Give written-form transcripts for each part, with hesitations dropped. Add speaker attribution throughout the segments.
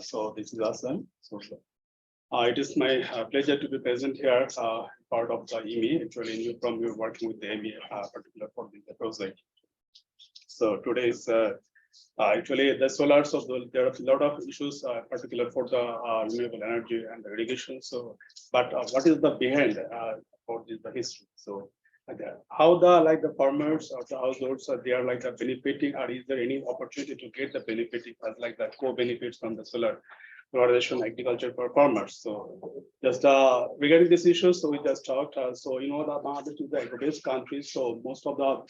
Speaker 1: So this is Ahasan. It is my pleasure to be present here, part of the IWMI. Actually, you from you working with the IWMI, particular for the project. So today is actually the solar. So there are a lot of issues, particular for the renewable energy and the irrigation. So, but what is the behind for the history? So. How the farmers or the households they are benefiting, or is there any opportunity to get the benefiting as the co-benefits from the solarization agriculture for farmers? So just regarding this issue, so we just talked. So the Bangladesh is the agro-based country, so most of the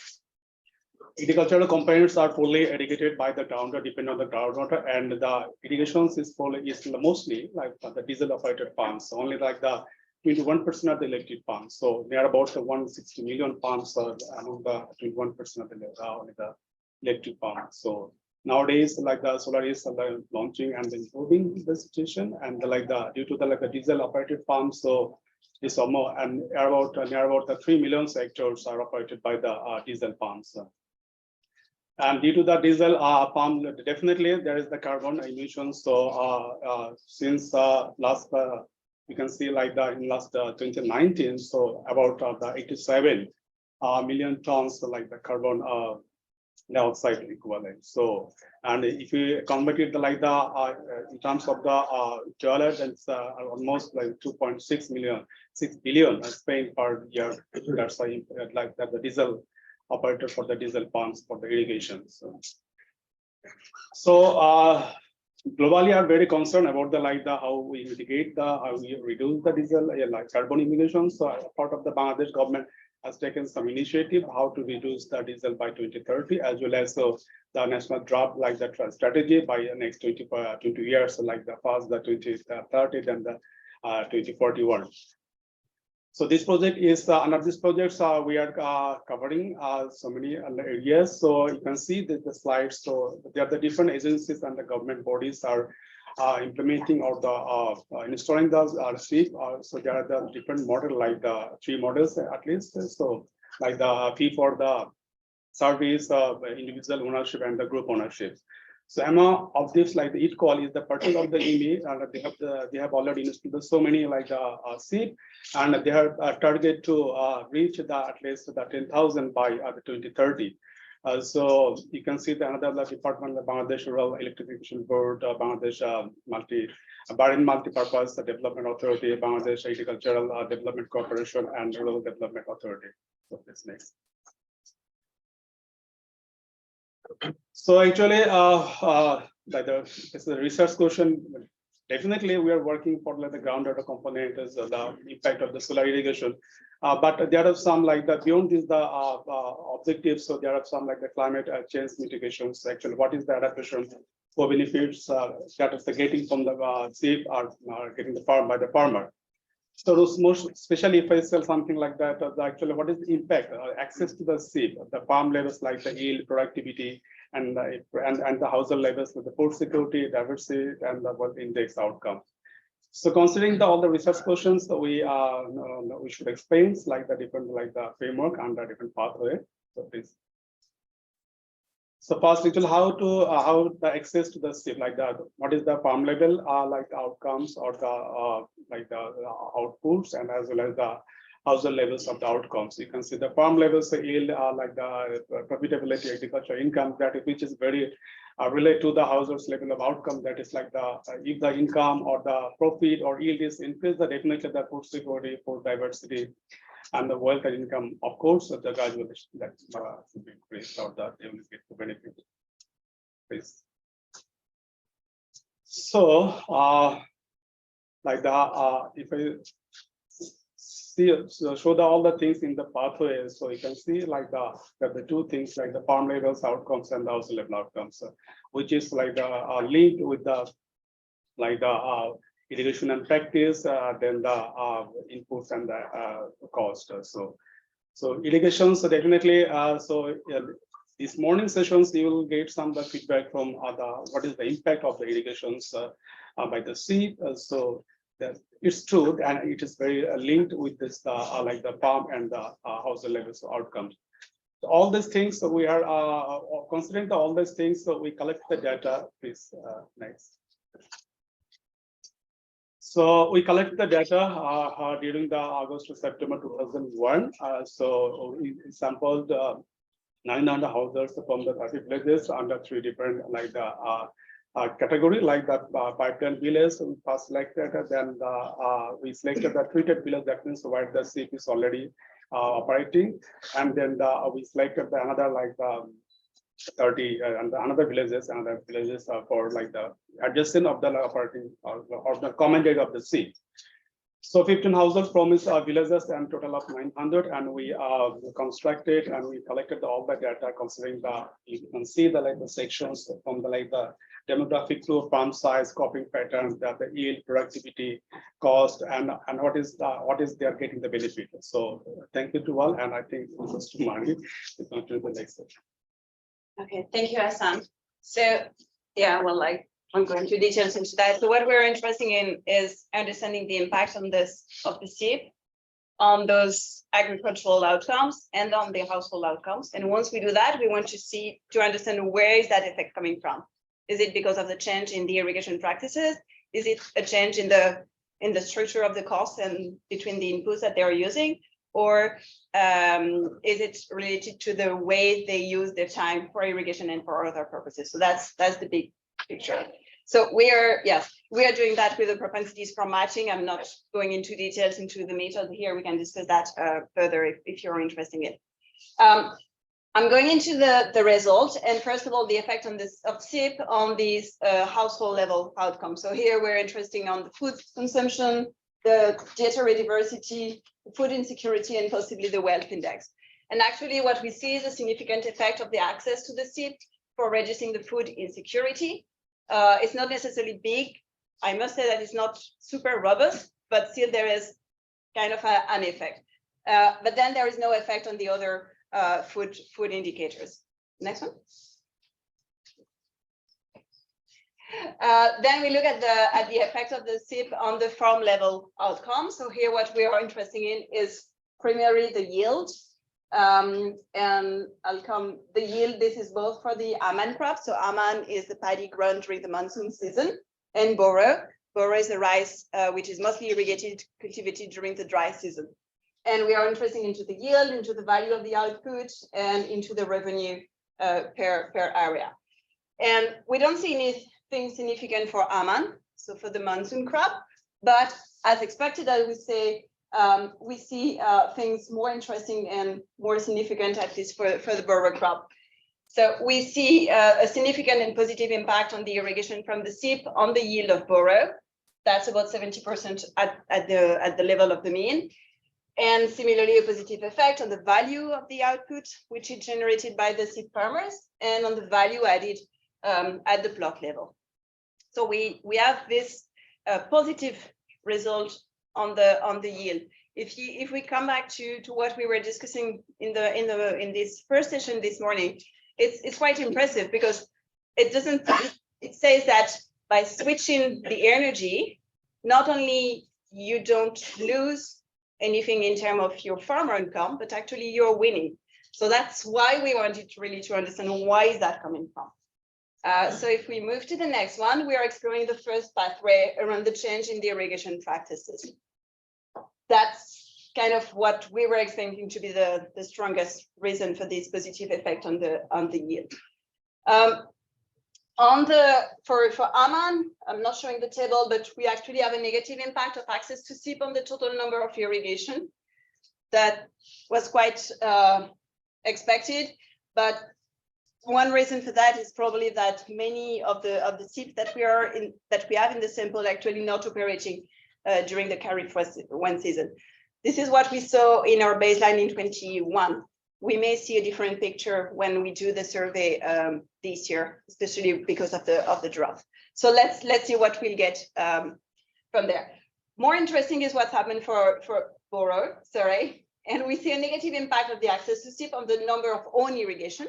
Speaker 1: agricultural components are fully irrigated by the groundwater, depend on the groundwater, and the irrigations is mostly the diesel operated pumps, only the 21% of the electric pumps. So they are about 160 million pumps among the 21% of the electric pumps. So nowadays, the solar is launching and improving the situation, and due to the diesel operated pumps, so this more and near about the 3 million hectares are operated by the diesel pumps. And due to the diesel pump, definitely there is the carbon emissions. So since last you can see in last 2019, so about the 87 million tons the carbon dioxide equivalent. So, and if you convert it in terms of the dollars, it's almost 2.6 million, 6 billion spent per year. That's why the diesel operator for the diesel pumps for the irrigation. So globally are very concerned about the how we mitigate how we reduce the diesel carbon emissions. So part of the Bangladesh government has taken some initiative how to reduce the diesel by 2030, as well as the national draft the strategy by the next 20 years, the first the 2030 then the 2041. So this project is under this project we are covering so many areas. So you can see the slides. So there are the different agencies and the government bodies are implementing or the installing the SIP. So there are the different models, the 3 models at least. So the fee for the service, individual ownership, and the group ownership. So among of this, the each call is the particle of the IWMI, and they have already installed so many SIP, and they have a target to reach at least the 10,000 by 2030. So you can see the another department, the Bangladesh Rural Electrification Board, Bangladesh Multi-Purpose Development Authority, Bangladesh Agricultural Development Corporation, and Rural Development Authority. So this next. So actually, this is a research question. Definitely, we are working for the groundwater component as the impact of the solar irrigation. But there are some beyond this the objectives. So there are some the climate change mitigations. Actually, what is the adaptation for benefits that is the getting from the SIP are getting the farm by the farmer. So those most, especially if I sell something like that, actually, what is the impact? Access to the SIP, the farm levels like the yield, productivity, and the household levels with the food security, diversity, and the wealth index outcome. So considering all the research questions, we should explain the different the framework and the different pathway. So please. So first, little how the access to the SIP what is the farm level outcomes or the the outputs, and as well as the household levels of the outcomes. You can see the farm levels, the yield the profitability, agriculture income, which is very related to the household's level of outcome. That is if the income or the profit or yield is increased, definitely the food security, food diversity, and the wealth and income, of course, the guys will should be increased or that they will get the benefit. Please. So, if I show all the things in the pathway, so you can see the 2 things the farm levels outcomes and the household level outcomes, which is linked with the irrigation and practice, then the inputs and the cost. So irrigation, so definitely, these morning sessions you will get some feedback from what is the impact of the irrigations by the SIP. So that it's true, and it is very linked with this the farm and the household levels outcomes. So all these things, so we are considering all these things. So we collect the data. Please next. So we collected the data during the August to September 2001. So we sampled 900 houses from the 30 villages under 3 different like the category, like the pipeline village. We first selected, then we selected the treated village. That means where the SIP is already operating, and then we selected the another like the 30 and another villages for like the adjacent of the operating or the common area of the sea. So 15 houses from these villages and total of 900, and we constructed and we collected all the data considering the, you can see the like the sections from the like the demographic flow, farm size, cropping patterns, that the yield, productivity, cost, and what is they are getting the benefit. So thank you to all, and I think this is to Marie. We come to the next section.
Speaker 2: Okay, thank you, Ahasan. So yeah, well, like I'm going to details into that. So what we're interested in is understanding the impact on this of the SIP on those agricultural outcomes and on the household outcomes. And once we do that, we want to understand where is that effect coming from. Is it because of the change in the irrigation practices? Is it a change in the structure of the cost and between the inputs that they are using? Or is it related to the way they use their time for irrigation and for other purposes? So that's the big picture. So we are doing that with the propensities for matching. I'm not going into details into the method here. We can discuss that further if you're interested in it. I'm going into the result, and first of all, the effect on this of SIP on these household level outcomes. So here we're interested on the food consumption, the dietary diversity, food insecurity, and possibly the wealth index. And actually what we see is a significant effect of the access to the SIP for reducing the food insecurity. It's not necessarily big. I must say that it's not super robust, but still there is kind of an effect. But then there is no effect on the other food indicators. Next one. Then we look at the effect of the SIP on the farm level outcomes. So here what we are interested in is primarily the yield. And the yield, this is both for the Aman crop. So Aman is the paddy grown during the monsoon season, and Boro. Boro is the rice, which is mostly irrigated, cultivated during the dry season. And we are interested into the yield, into the value of the output, and into the revenue per area. And we don't see anything significant for Aman, so for the monsoon crop, but as expected, I would say, we see things more interesting and more significant, at least for the Boro crop. So we see a significant and positive impact on the irrigation from the SIP on the yield of Boro. That's about 70% at the level of the mean. And similarly, a positive effect on the value of the output, which is generated by the SIP farmers, and on the value added at the plot level. So we have this positive result on the yield. If we come back to what we were discussing in this first session this morning, it's quite impressive, because it says that by switching the energy, not only you don't lose anything in terms of your farmer income, but actually you're winning. So that's why we wanted to understand why is that coming from. So if we move to the next one, we are exploring the first pathway around the change in the irrigation practices. That's kind of what we were expecting to be the strongest reason for this positive effect on the yield. For Aman, I'm not showing the table, but we actually have a negative impact of access to SIP on the total number of irrigation. That was quite expected, but one reason for that is probably that many of the SIP that we have in the sample actually not operating during the Kharif one season. This is what we saw in our baseline in 21. We may see a different picture when we do the survey this year, especially because of the drought. So let's see what we'll get from there. More interesting is what's happened for Boro, and we see a negative impact of the access to SIP on the number of own irrigation.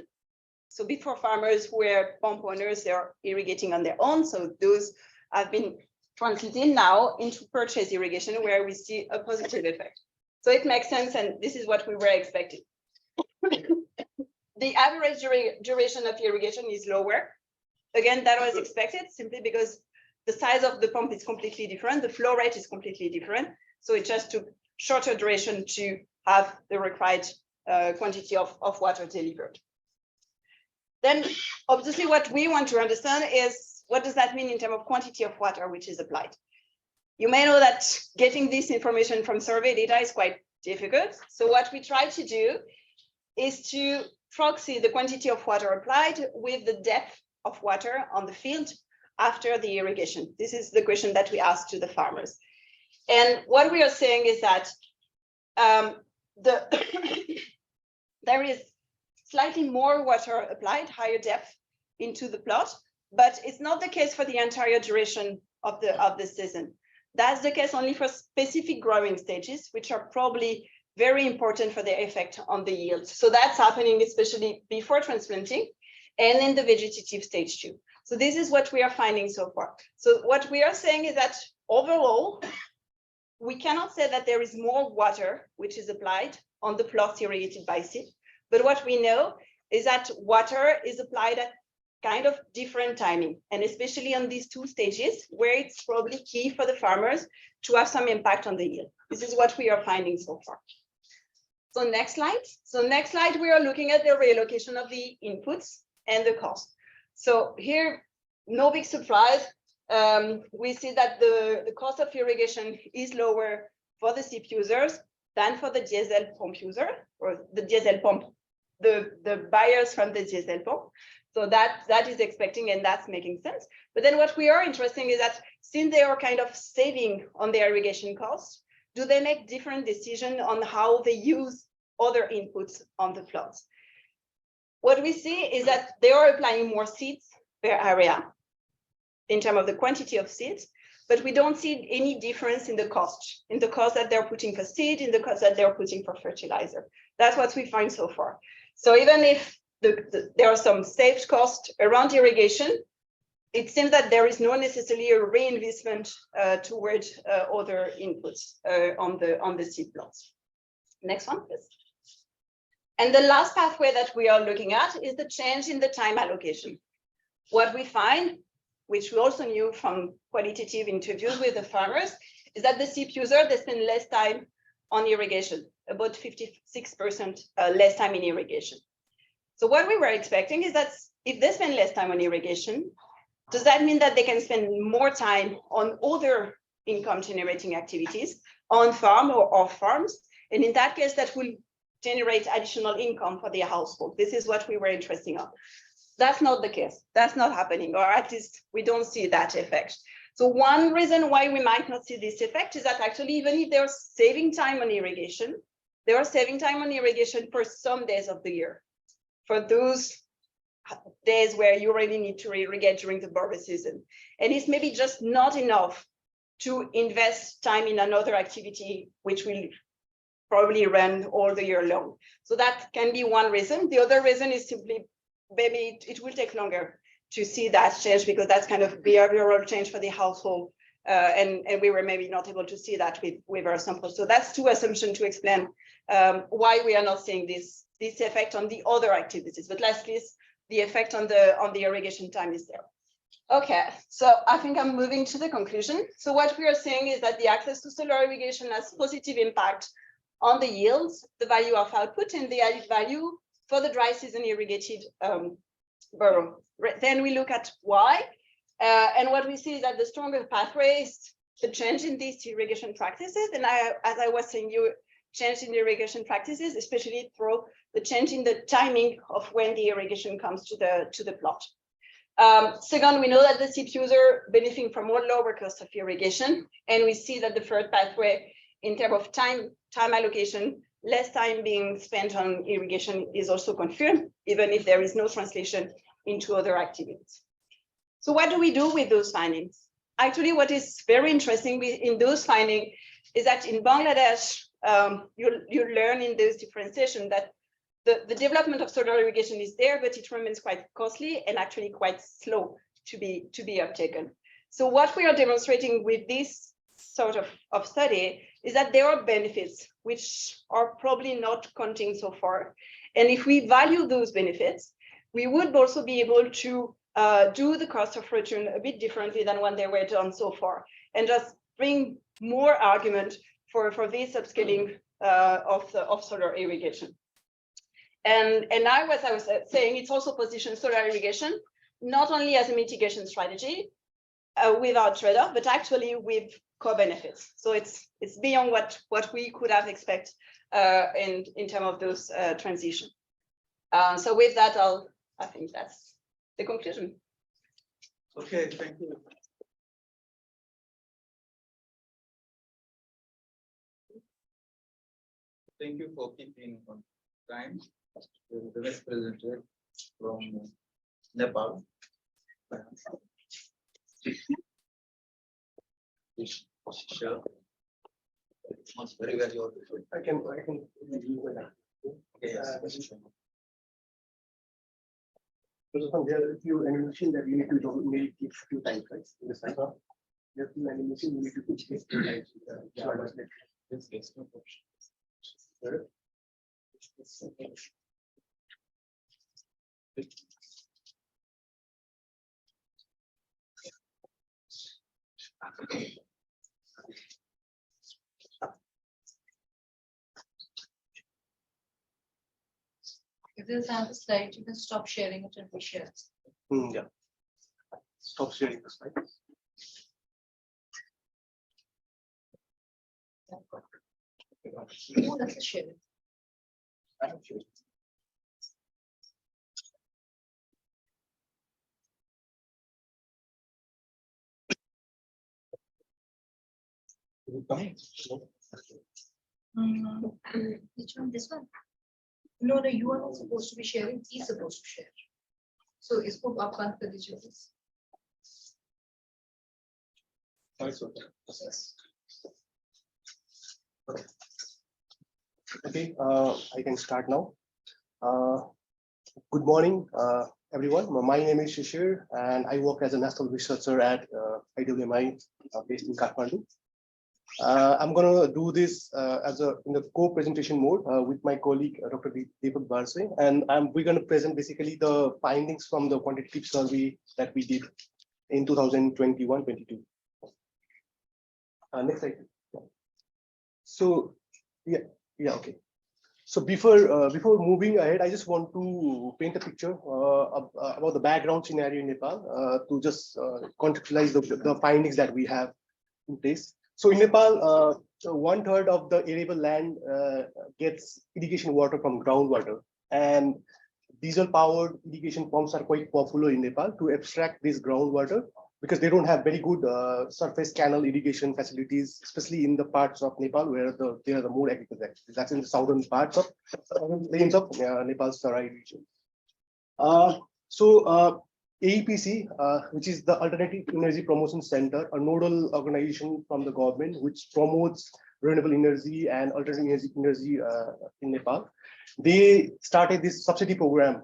Speaker 2: So before farmers were pump owners, they're irrigating on their own. So those have been translated now into purchase irrigation, where we see a positive effect. So it makes sense, and this is what we were expecting. The average duration of irrigation is lower. Again, that was expected simply because the size of the pump is completely different. The flow rate is completely different. So it just took shorter duration to have the required quantity of water delivered. Then obviously what we want to understand is what does that mean in terms of quantity of water which is applied? You may know that getting this information from survey data is quite difficult. So what we try to do is to proxy the quantity of water applied with the depth of water on the field after the irrigation. This is the question that we ask to the farmers. And what we are saying is that there is slightly more water applied, higher depth into the plot, but it's not the case for the entire duration of the season. That's the case only for specific growing stages, which are probably very important for their effect on the yield. So that's happening especially before transplanting and in the vegetative stage too. So this is what we are finding so far. So what we are saying is that overall, we cannot say that there is more water which is applied on the plots irrigated by seed, but what we know is that water is applied at kind of different timing, and especially on these two stages where it's probably key for the farmers to have some impact on the yield. This is what we are finding so far. So next slide. So next slide, we are looking at the reallocation of the inputs and the cost. So here, no big surprise. We see that the cost of irrigation is lower for the SIP users than for the diesel pump user, or the diesel pump, the buyers from the diesel pump. So that is expecting, and that's making sense. But then what we are interested in is that since they are kind of saving on their irrigation costs, do they make different decisions on how they use other inputs on the plots? What we see is that they are applying more seeds per area in terms of the quantity of seeds, but we don't see any difference in the cost that they're putting for seed, in the cost that they're putting for fertilizer. That's what we find so far. So even if there are some saved costs around irrigation, it seems that there is not necessarily a reinvestment towards other inputs on the seed plots. Next one, please. And the last pathway that we are looking at is the change in the time allocation. What we find, which we also knew from qualitative interviews with the farmers, is that the SIP user, they spend less time on irrigation, about 56% less time in irrigation. So what we were expecting is that if they spend less time on irrigation, does that mean that they can spend more time on other income generating activities on farm or off farms? And in that case, that will generate additional income for their household. This is what we were interested in. That's not the case. That's not happening, or at least we don't see that effect. So one reason why we might not see this effect is that actually, even if they're saving time on irrigation, they are saving time on irrigation for some days of the year. For those days where you really need to irrigate during the barber season. And it's maybe just not enough to invest time in another activity, which will probably run all the year long. So that can be one reason. The other reason is simply, maybe it will take longer to see that change, because that's kind of behavioral change for the household. And we were maybe not able to see that with our samples. So that's two assumptions to explain why we are not seeing this effect on the other activities. But lastly, the effect on the irrigation time is there. Okay, so I think I'm moving to the conclusion. So what we are saying is that the access to solar irrigation has positive impact on the yields, the value of output, and the added value for the dry season irrigated burrow. Then we look at why, and what we see is that the stronger pathway is the change in these irrigation practices. And as I was saying, you change in the irrigation practices, especially through the change in the timing of when the irrigation comes to the plot. Second, we know that the SIP user benefiting from more lower cost of irrigation, and we see that the third pathway in terms of time allocation, less time being spent on irrigation is also confirmed, even if there is no translation into other activities. So what do we do with those findings? Actually, what is very interesting in those findings is that in Bangladesh, you learn in those differentiation that the development of solar irrigation is there, but it remains quite costly and actually quite slow to be uptaken. So what we are demonstrating with this sort of study is that there are benefits which are probably not counting so far. And if we value those benefits, we would also be able to do the cost of return a bit differently than when they were done so far, and just bring more argument for this upscaling of solar irrigation. And now, as I was saying, it's also positioned solar irrigation not only as a mitigation strategy without trade-off, but actually with co-benefits. So it's beyond what we could have expected in terms of those transition. So with that, I think that's the conclusion.
Speaker 3: Okay, thank you. Thank you for keeping on time. The next presenter from Nepal. Sure. It's very well.
Speaker 4: I can
Speaker 3: Okay, yes.
Speaker 4: There are a few animation that you need to do maybe a few times, right? In the side. There are few animation you need to teach a few times. So I must let
Speaker 3: This gets no question.
Speaker 5: If there's another slide, you can stop sharing it and reshare it.
Speaker 4: Yeah. Stop sharing the slide.
Speaker 5: Oh, that's a share.
Speaker 4: I have shared. Is it coming?
Speaker 5: Which one? This one? No, you are not supposed to be sharing. He's supposed to share. So इसको आप बंद कर दीजिए please.
Speaker 4: Okay, I can start now. Good morning, everyone. My name is Shishir, and I work as a national researcher at IWMI based in Kathmandu. I'm going to do this in the co-presentation mode with my colleague, Dr. Deepak Varshney, and we're going to present basically the findings from the quantitative survey that we did in 2021-22. Next slide. So, okay. So before moving ahead, I just want to paint a picture about the background scenario in Nepal to just contextualize the findings that we have in place. So in Nepal, 1/3 of the arable land gets irrigation water from groundwater, and diesel-powered irrigation pumps are quite popular in Nepal to abstract this groundwater because they don't have very good surface canal irrigation facilities, especially in the parts of Nepal where there are the more agriculture. That's in the southern parts of plains of Nepal's Sarai region. AEPC, which is the Alternative Energy Promotion Center, a nodal organization from the government which promotes renewable energy and alternative energy in Nepal. They started this subsidy program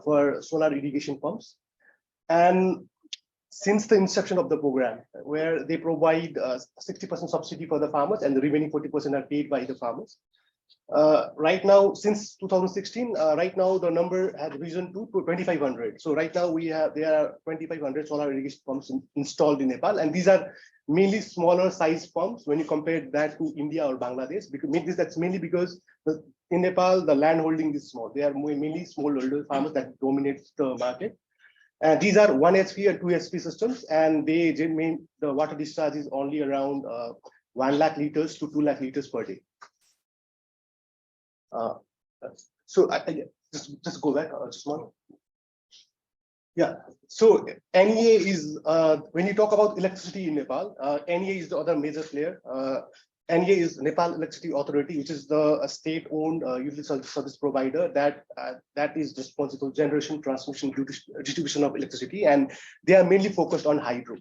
Speaker 4: for solar irrigation pumps. And since the inception of the program, where they provide 60% subsidy for the farmers and the remaining 40% are paid by the farmers. Right now, since 2016, right now the number has risen to 2,500. So right now there are 2,500 solar irrigation pumps installed in Nepal, and these are mainly smaller size pumps when you compare that to India or Bangladesh. Because that's mainly because in Nepal the land holding is small. They are mainly smallholder farmers that dominate the market. And these are 1 HP and 2 HP systems, and the water discharge is only around 1 lakh liters to 2 lakh liters per day. So I just go back just one. Yeah. So NEA is when you talk about electricity in Nepal, NEA is the other major player. NEA is Nepal Electricity Authority, which is the state-owned utility service provider that is responsible for generation, transmission, distribution of electricity, and they are mainly focused on hydro.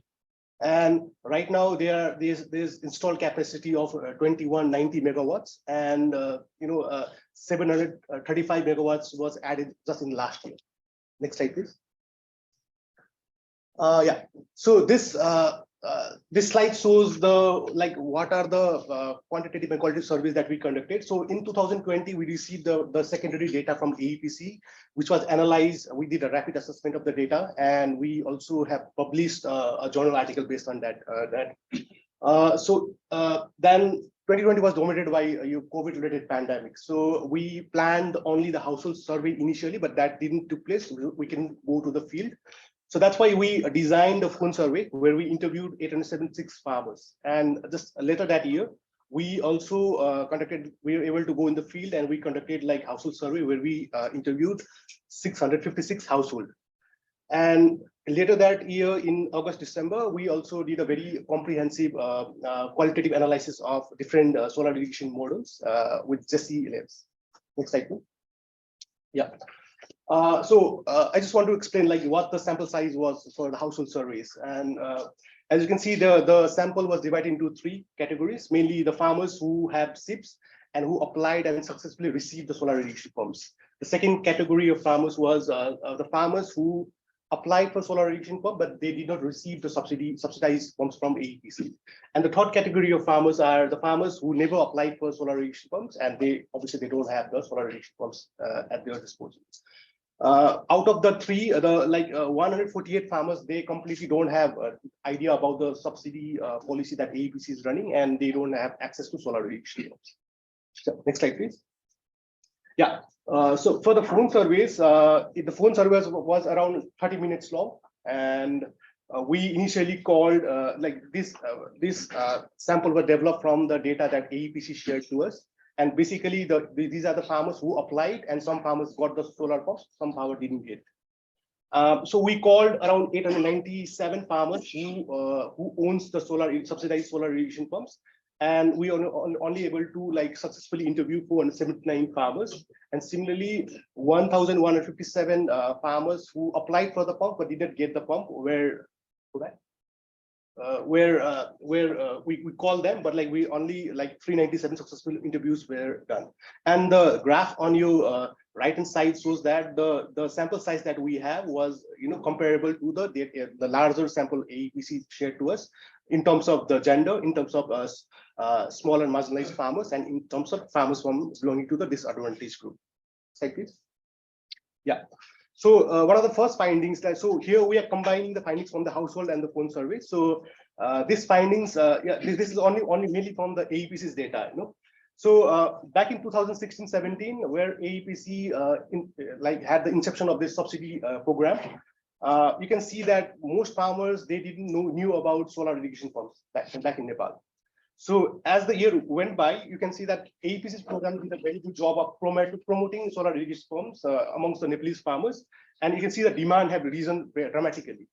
Speaker 4: And right now there's installed capacity of 2190 megawatts, and 735 megawatts was added just in last year. Next slide, please. Yeah. So this this slide shows what are the quantitative and qualitative surveys that we conducted. So in 2020, we received the secondary data from AEPC, which was analyzed. We did a rapid assessment of the data, and we also have published a journal article based on that. Then 2020 was dominated by COVID-related pandemic. So we planned only the household survey initially, but that didn't take place. We can go to the field. So that's why we designed a phone survey where we interviewed 876 farmers. And just later that year, we also we were able to go in the field, and we conducted like household survey where we interviewed 656 households. And later that year, in August, December, we also did a very comprehensive qualitative analysis of different solar irrigation models with Jesse labs. Next slide, please. Yeah. I just want to explain like what the sample size was for the household surveys. And as you can see, the sample was divided into 3 categories, mainly the farmers who have SIPs and who applied and successfully received the solar irrigation pumps. The second category of farmers was the farmers who applied for solar irrigation pump, but they did not receive the subsidized pumps from AEPC. And the third category of farmers are the farmers who never applied for solar irrigation pumps, and they obviously don't have the solar irrigation pumps at their disposal. Out of the 3, 148 farmers, they completely don't have an idea about the subsidy policy that AEPC is running, and they don't have access to solar irrigation pumps. So, next slide, please. Yeah. So for the phone surveys, the phone surveys was around 30 minutes long, and we initially called this sample was developed from the data that AEPC shared to us. And basically, these are the farmers who applied, and some farmers got the solar pumps, some farmers didn't get. So we called around 897 farmers who owns the subsidized solar irrigation pumps, and we are only able to successfully interview 479 farmers. And similarly, 1,157 farmers who applied for the pump but didn't get the pump we call them, but we only 397 successful interviews were done. And the graph on your right hand side shows that the sample size that we have was comparable to the larger sample AEPC shared to us in terms of the gender, in terms of small and marginalized farmers, and in terms of farmers belonging to the disadvantaged group. Slide, please. Yeah. So one of the first findings so here we are combining the findings from the household and the phone survey. So these findings, this is only mainly from the AEPC's data, So back in 2016-17, where AEPC had the inception of this subsidy program, you can see that most farmers, they didn't knew about solar irrigation pumps back in Nepal. So as the year went by, you can see that AEPC's program did a very good job of promoting solar irrigation pumps amongst the Nepalese farmers, and you can see the demand have risen dramatically.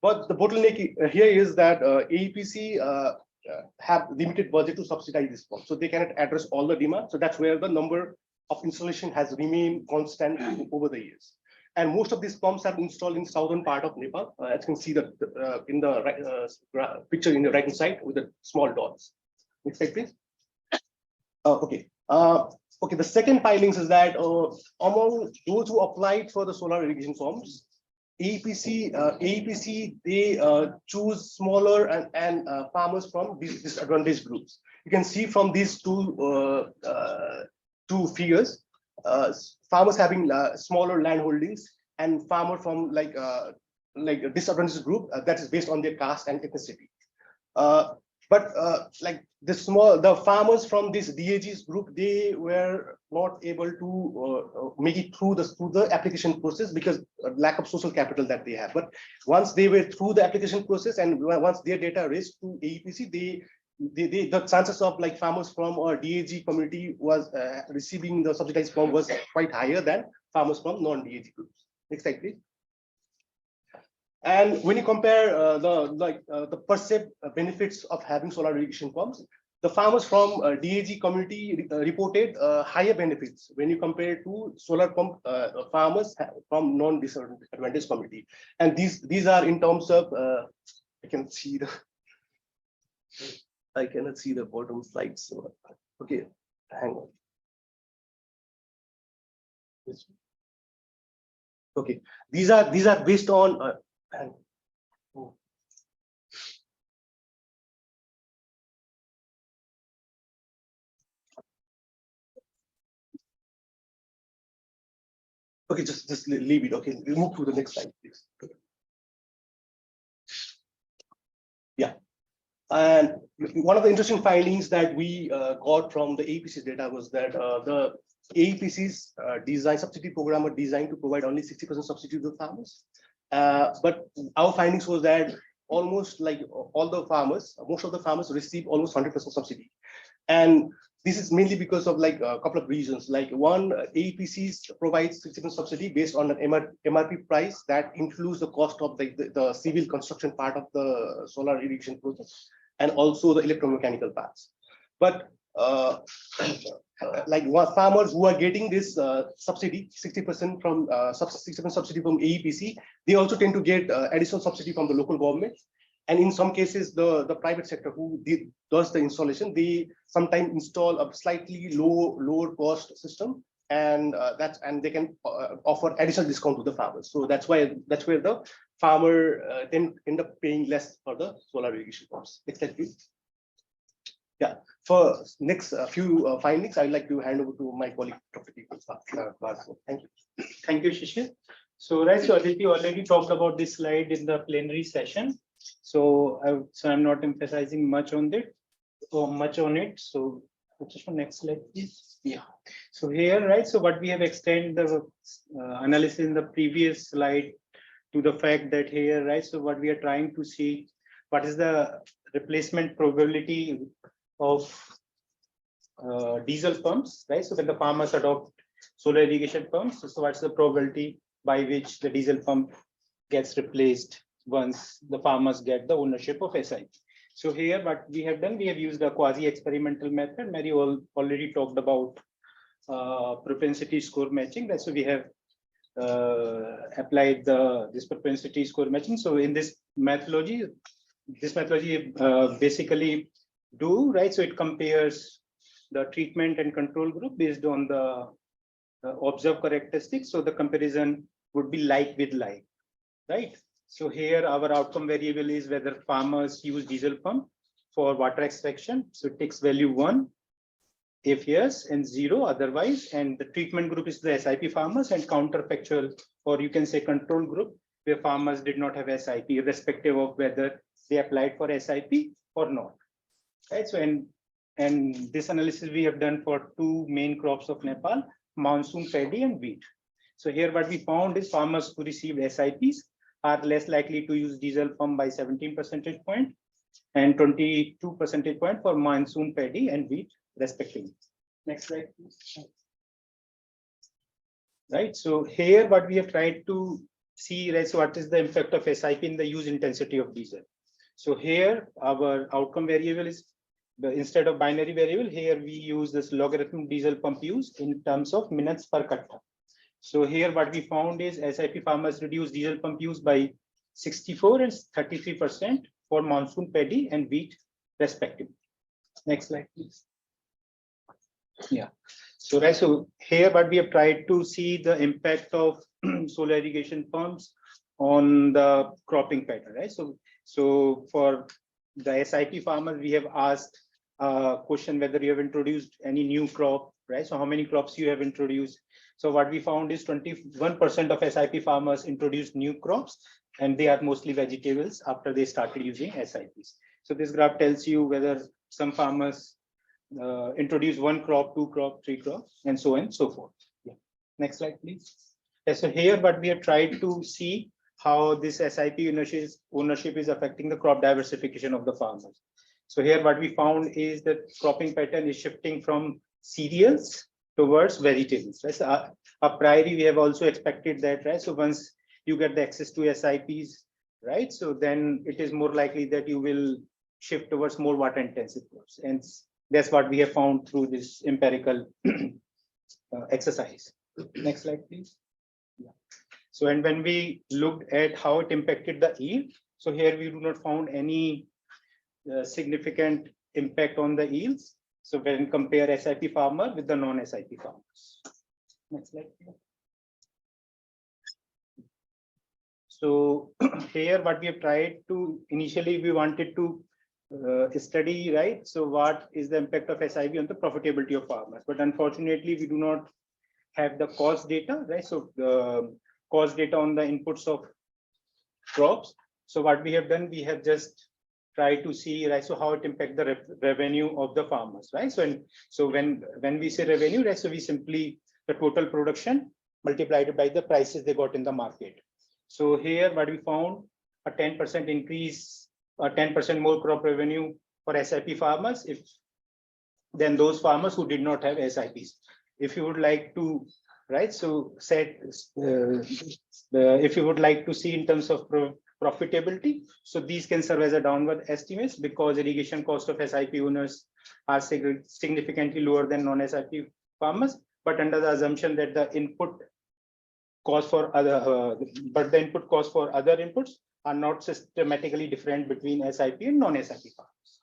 Speaker 4: But the bottleneck here is that AEPC have limited budget to subsidize this pump, so they cannot address all the demand. So that's where the number of installation has remained constant over the years. And most of these pumps are installed in southern part of Nepal, as you can see in the picture in the right hand side with the small dots. Next slide, please. Okay. Okay. The second findings is that among those who applied for the solar irrigation pumps, AEPC they choose smaller and farmers from these disadvantaged groups. You can see from these two figures, farmers having smaller land holdings and farmer from a disadvantaged group that is based on their caste and ethnicity. But the farmers from this DAG's group, they were not able to make it through the application process because lack of social capital that they have. But once they were through the application process and once their data reached to AEPC, the chances of farmers from or DAG community was receiving the subsidized pump was quite higher than farmers from non-DAG groups. Next slide, please. And when you compare the perceived benefits of having solar irrigation pumps, the farmers from DAG community reported higher benefits when you compare to solar pump farmers from non-disadvantaged community. And these are in terms of I cannot see the bottom slide. So okay, hang on. Okay, these are based on Okay, just leave it. Okay, we move to the next slide, please. Yeah. And one of the interesting findings that we got from the APC data was that the APC's design subsidy program were designed to provide only 60% subsidy to the farmers. But our findings was that almost like all the farmers, most of the farmers receive almost 100% subsidy. And this is mainly because of like a couple of reasons. Like one, APCs provides 60% subsidy based on an MRP price that includes the cost of the civil construction part of the solar irrigation project and also the electromechanical parts. But like what farmers who are getting this subsidy, 60% from 60% subsidy from AEPC, they also tend to get additional subsidy from the local government. And in some cases, the private sector who does the installation, they sometimes install a slightly lower cost system, and they can offer additional discount to the farmers. So that's where the farmer then end up paying less for the solar irrigation pumps. Next slide, please. Yeah. For next few findings, I'd like to hand over to my colleague, Dr. Deepak Varshney. Thank you.
Speaker 6: Thank you, Shishir. So, right, so Aditi already talked about this slide in the plenary session. So I'm not emphasizing much on it. So just for next slide, please. Yeah. So here, right, so what we have extended the analysis in the previous slide to the fact that here, right, so what we are trying to see, what is the replacement probability of diesel pumps, right? So when the farmers adopt solar irrigation pumps, so what's the probability by which the diesel pump gets replaced once the farmers get the ownership of SIP. So here what we have done, we have used a quasi-experimental method. Mary already talked about propensity score matching. That's so we have applied this propensity score matching. So in this methodology basically right. So it compares the treatment and control group based on the observed characteristics. So the comparison would be like with like, right? So here our outcome variable is whether farmers use diesel pump for water extraction. So it takes value 1 if yes, and 0 otherwise. And the treatment group is the SIP farmers, and counterfactual, or you can say control group, where farmers did not have SIP, irrespective of whether they applied for SIP or not. Right. So and this analysis we have done for 2 main crops of Nepal, monsoon paddy and wheat. So here what we found is farmers who received SIPs are less likely to use diesel pump by 17 percentage point and 22 percentage point for monsoon paddy and wheat respectively. Next slide, please. Right. So here what we have tried to see, right, so what is the impact of SIP in the use intensity of diesel. So here our outcome variable is instead of binary variable, here we use this logarithm diesel pump use in terms of minutes per katta. So here what we found is SIP farmers reduce diesel pump use by 64 and 33% for monsoon paddy and wheat respectively. Next slide, please. Yeah. So right, so here what we have tried to see the impact of solar irrigation pumps on the cropping pattern, right? So for the SIP farmers, we have asked a question whether you have introduced any new crop, right? So how many crops you have introduced? So what we found is 21% of SIP farmers introduced new crops, and they are mostly vegetables after they started using SIPs. So this graph tells you whether some farmers introduce 1 crop, 2 crop, 3 crops, and so on and so forth. Yeah. Next slide, please. Yeah, so here what we have tried to see how this SIP ownership is affecting the crop diversification of the farmers. So here what we found is that cropping pattern is shifting from cereals towards vegetables. Right? So a priori, we have also expected that, right? So once you get the access to SIPs, right? So then it is more likely that you will shift towards more water intensive crops. And that's what we have found through this empirical exercise. Next slide, please. Yeah. So, and when we looked at how it impacted the yield, so here we do not found any significant impact on the yields. So when compare SIP farmer with the non-SIP farmers. Next slide. So here what we have tried to, initially we wanted to study, right? So what is the impact of SIP on the profitability of farmers? But unfortunately, we do not have the cost data, right? So the cost data on the inputs of crops. So what we have done, we have just tried to see, right, so how it impact the revenue of the farmers, right? So when we say revenue, right, so we simply the total production multiplied by the prices they got in the market. So here what we found, a 10% increase, 10% more crop revenue for SIP farmers than those farmers who did not have SIPs. If you would like to, right, so if you would like to see in terms of profitability, so these can serve as a downward estimates because irrigation cost of SIP owners are significantly lower than non-SIP farmers, but under the assumption that the input cost for other, input cost for other inputs are not systematically different between SIP and non-SIP farmers.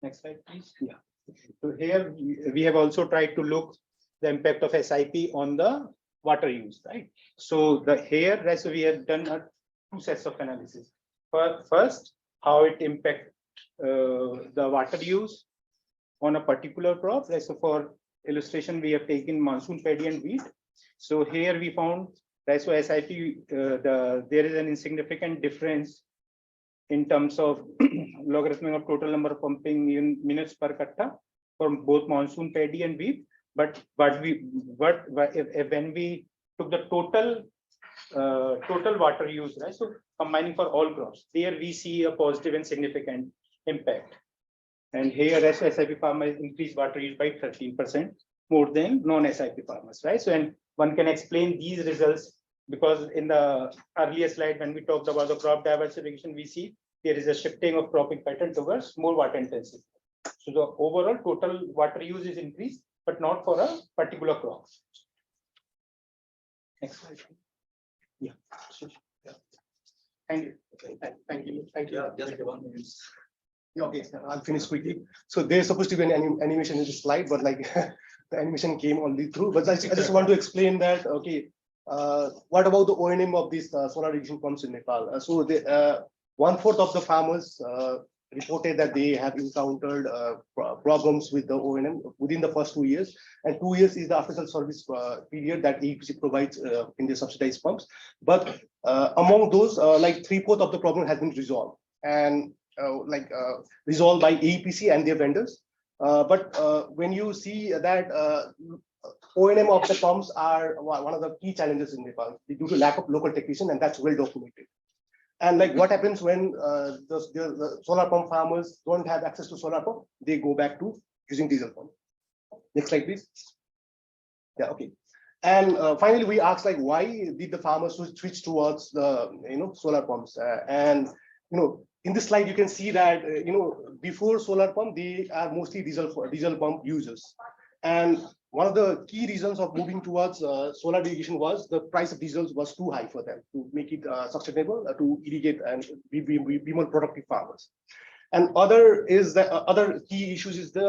Speaker 6: Next slide, please. Yeah. So here we have also tried to look the impact of SIP on the water use, right? So right, so we have done two sets of analysis. First, how it impact the water use on a particular crop. Right? So for illustration, we have taken monsoon paddy and wheat. So here we found, right, so SIP, there is an insignificant difference in terms of logarithm of total number of pumping minutes per katta for both monsoon paddy and wheat. But when we took the total water use, right, so combining for all crops, there we see a positive and significant impact. And here SIP farmers increased water use by 13% more than non-SIP farmers, right? So and one can explain these results because in the earlier slide when we talked about the crop diversification, we see there is a shifting of cropping pattern towards more water intensive. So the overall total water use is increased, but not for a particular crop. Next slide. Yeah. Thank you.
Speaker 4: Thank you. Thank you.
Speaker 3: Yeah, just 1 minute.
Speaker 4: Yeah, okay, I'll finish quickly. So there's supposed to be an animation in the slide, but like the animation came only through. But I just want to explain that. Okay, what about the O&M of these solar irrigation pumps in Nepal? So the 1/4 of the farmers reported that they have encountered problems with the O&M within the first 2 years, and 2 years is the after-sales service period that AEPC provides in the subsidized pumps. But among those, like 3/4 of the problem has been resolved and resolved by AEPC and their vendors. But when you see that O&M of the pumps are one of the key challenges in Nepal due to lack of local technician, and that's well documented. And like what happens when the solar pump farmers don't have access to solar pump, they go back to using diesel pump. Next slide, please. Yeah, okay. And finally, we asked like, why did the farmers switch towards the solar pumps? And in this slide, you can see that before solar pump, they are mostly diesel pump users. And one of the key reasons of moving towards solar irrigation was the price of diesel was too high for them to make it sustainable to irrigate and be more productive farmers. And other key issues is the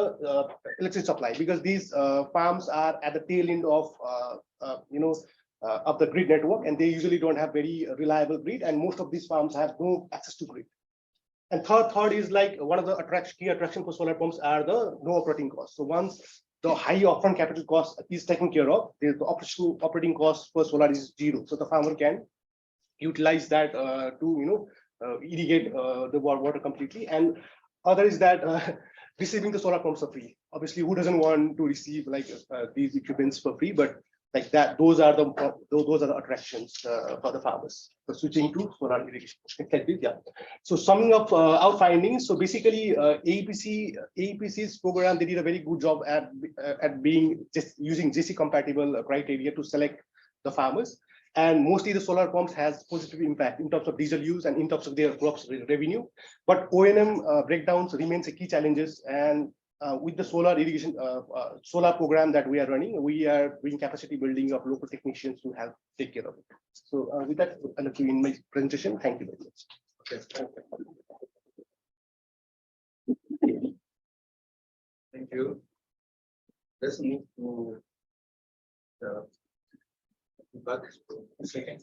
Speaker 4: electricity supply, because these farms are at the tail end of the grid network, and they usually don't have very reliable grid, and most of these farms have no access to grid. And third is like one of the key attraction for solar pumps are the no operating costs. So once the high upfront capital cost is taken care of, the operating cost for solar is 0. So the farmer can utilize that to irrigate the water completely. And other is that receiving the solar pumps for free. Obviously, who doesn't want to receive like these equipments for free? But like that, those are the attractions for the farmers for switching to solar irrigation. Yeah. So summing up our findings. So basically, AEPC's program, they did a very good job at being just using JC compatible criteria to select the farmers. And mostly the solar pumps has positive impact in terms of diesel use and in terms of their crops revenue. But O&M breakdowns remains a key challenges. And with the solar irrigation solar program that we are running, we are doing capacity building of local technicians to help take care of it. So with that, I'll let you in my presentation. Thank you very much.
Speaker 3: Okay. Thank you. Let's move to the second.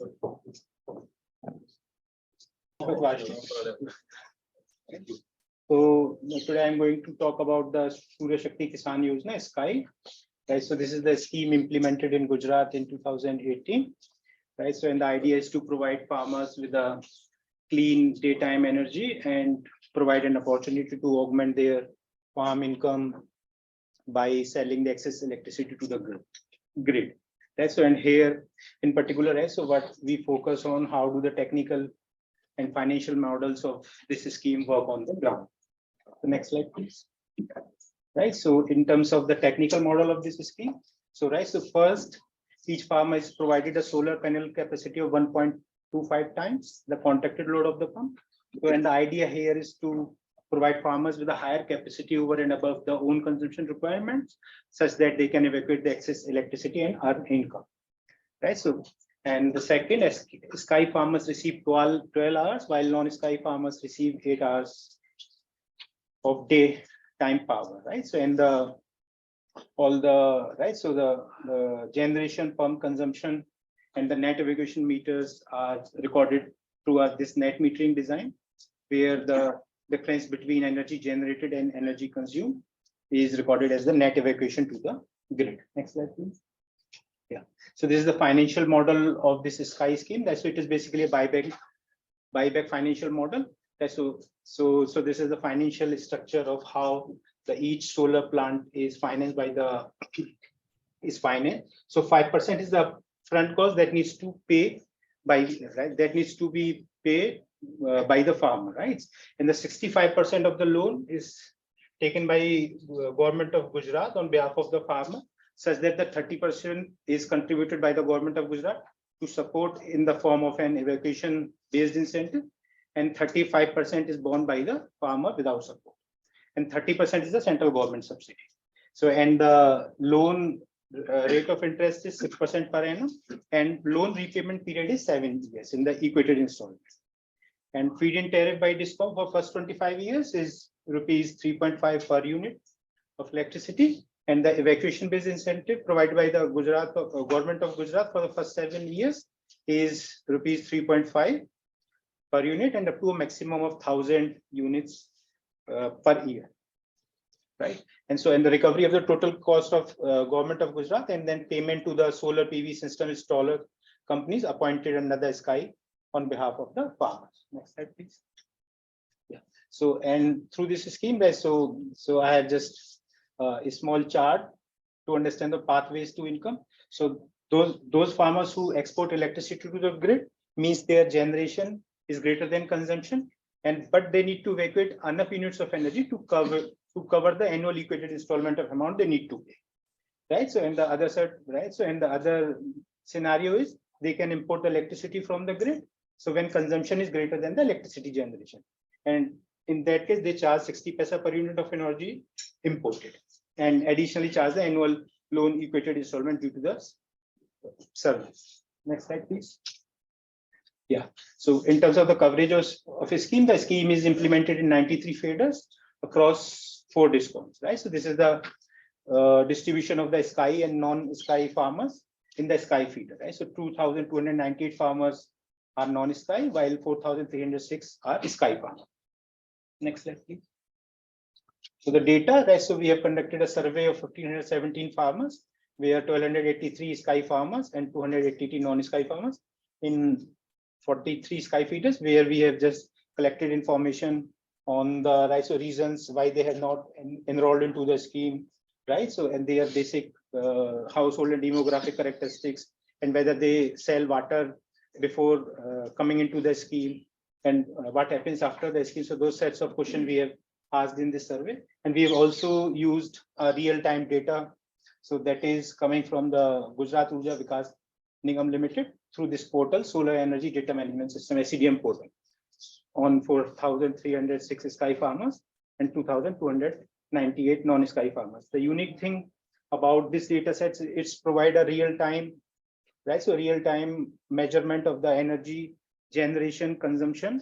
Speaker 6: So today I'm going to talk about the Surya Shakti Kisan Yojana, SKY. right? So this is the scheme implemented in Gujarat in 2018, right? So, and the idea is to provide farmers with a clean daytime energy and provide an opportunity to augment their farm income by selling the excess electricity to the grid. Right? So, and here in particular, right, so what we focus on, how do the technical and financial models of this scheme work on the ground. The next slide, please. Right, so in terms of the technical model of this scheme, so right, so first, each farmer is provided a solar panel capacity of 1.25 times the contracted load of the pump. So, and the idea here is to provide farmers with a higher capacity over and above their own consumption requirements, such that they can evacuate the excess electricity and earn income. Right, so, and the second, sky farmers receive 12 hours, while non-sky farmers receive 8 hours of daytime power, right? So, and all the, right, so the generation, pump consumption, and the net evacuation meters are recorded through this net metering design, where the difference between energy generated and energy consumed is recorded as the net evacuation to the grid. Next slide, please. Yeah, so this is the financial model of this sky scheme. That's so it is basically a buyback financial model. That's so this is the financial structure of how each solar plant is financed by the So 5% is the front cost that needs to pay by, right, that needs to be paid by the farmer, right? And the 65% of the loan is taken by government of Gujarat on behalf of the farmer, such that the 30% is contributed by the government of Gujarat to support in the form of an evacuation based incentive, and 35% is borne by the farmer without support, and 30% is the central government subsidy. So, and the loan rate of interest is 6% per annum, and loan repayment period is 7 years in the equated installments. And feed-in tariff by DISCOM for first 25 years is rupees 3.5 per unit of electricity, and the evacuation-based incentive provided by the Gujarat government of Gujarat for the first 7 years is rupees 3.5 per unit, and up to a maximum of 1,000 units per year, right? And so, and the recovery of the total cost of government of Gujarat, and then payment to the solar PV system installer companies appointed under the sky on behalf of the farmers. Next slide, please. Yeah. So, and through this scheme, so I have just a small chart to understand the pathways to income. So those farmers who export electricity to the grid means their generation is greater than consumption, but they need to evacuate enough units of energy to cover the annual equated installment of amount they need to pay, right? So, and the other side, right? So, and the other scenario is they can import the electricity from the grid. So when consumption is greater than the electricity generation, and in that case, they charge 60 paisa per unit of energy imported, and additionally charge the annual loan equated installment due to the service. Next slide, please. Yeah. So in terms of the coverage of a scheme, the scheme is implemented in 93 feeders across 4 DISCOMs, right? So this is the distribution of the sky and non-sky farmers in the sky feeder, right? So 2,298 farmers are non-sky, while 4,306 are sky farmers. Next slide, please. So the data, right? So we have conducted a survey of 1,517 farmers, where 1,283 sky farmers and 280 non-sky farmers in 43 sky feeders, where we have just collected information on the, right, so reasons why they have not enrolled into the scheme, right? So, and their basic household and demographic characteristics, and whether they sell water before coming into the scheme, and what happens after the scheme. So those sets of questions we have asked in this survey, and we have also used real-time data. So that is coming from the Gujarat Urja Vikas Nigam Limited through this portal, Solar Energy Data Management System, SCDM portal, on 4,306 sky farmers and 2,298 non-sky farmers. The unique thing about this data sets, it's provide a real-time, right? So real-time measurement of the energy generation, consumption,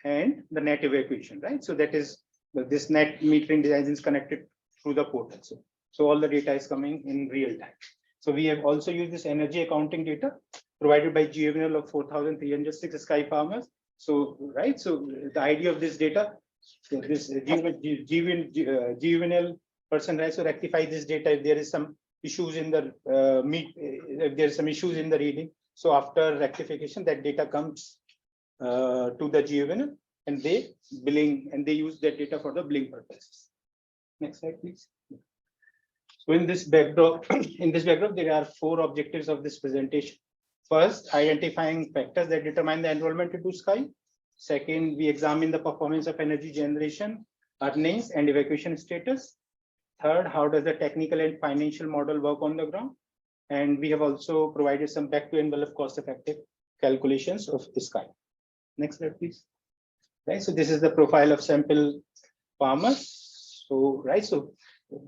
Speaker 6: and the net evacuation, right? So that is this net metering design is connected through the portal. So all the data is coming in real time. So we have also used this energy accounting data provided by GVNL of 4,306 sky farmers. So, right, so the idea of this data, so this GVNL person, right, so rectify this data if there is some issues in the if there's some issues in the reading. So after rectification, that data comes to the GOVN and they billing and they use that data for the billing purposes. Next slide, please. So in this backdrop, there are 4 objectives of this presentation. First, identifying factors that determine the enrollment into SKY. Second, we examine the performance of energy generation, earnings, and evacuation status. Third, how does the technical and financial model work on the ground? And we have also provided some back to envelope cost-effective calculations of SKY. Next slide, please. Right, so this is the profile of sample farmers. So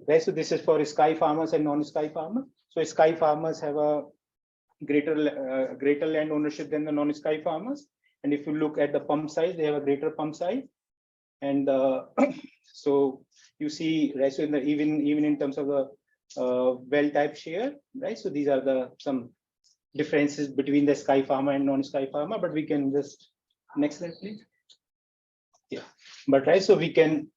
Speaker 6: this is for SKY farmers and non-SKY farmers. So SKY farmers have a greater land ownership than the non-SKY farmers. And if you look at the pump size, they have a greater pump size. And so you see, right, so even in terms of the well type share, right? So these are some differences between the SKY farmer and non-SKY farmer, but we can just, next slide, please. Yeah, but right, so we can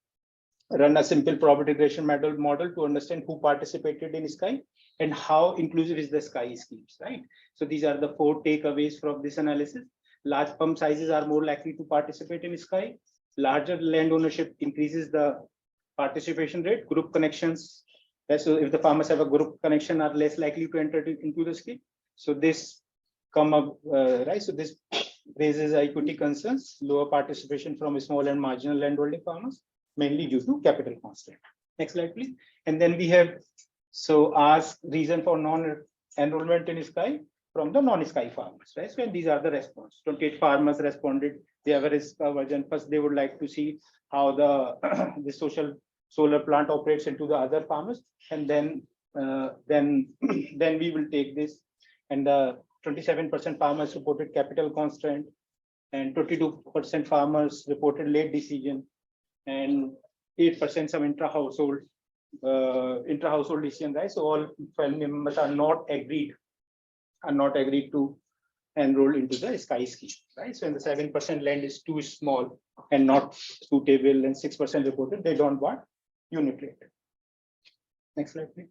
Speaker 6: run a simple probability regression model to understand who participated in SKY and how inclusive is the SKY schemes, right? So these are the 4 takeaways from this analysis. Large pump sizes are more likely to participate in SKY. Larger land ownership increases the participation rate. Group connections, so if the farmers have a group connection, are less likely to enter into the scheme. So this come up, right? So this raises equity concerns, lower participation from small and marginal landholding farmers, mainly due to capital constraint. Next slide, please. And then we have asked reason for non-enrollment in SKY from the non-SKY farmers, right? So and these are the response. 28 farmers responded. They have a risk aversion. First, they would like to see how the social solar plant operates into the other farmers, and then we will take this. And the 27% farmers reported capital constraint, and 22% farmers reported late decision, and 8% some intra-household decision, right? So all family members are not agreed to enroll into the SKY scheme, right? So in the 7% land is too small and not suitable, and 6% reported they don't want unit rate. Next slide, please.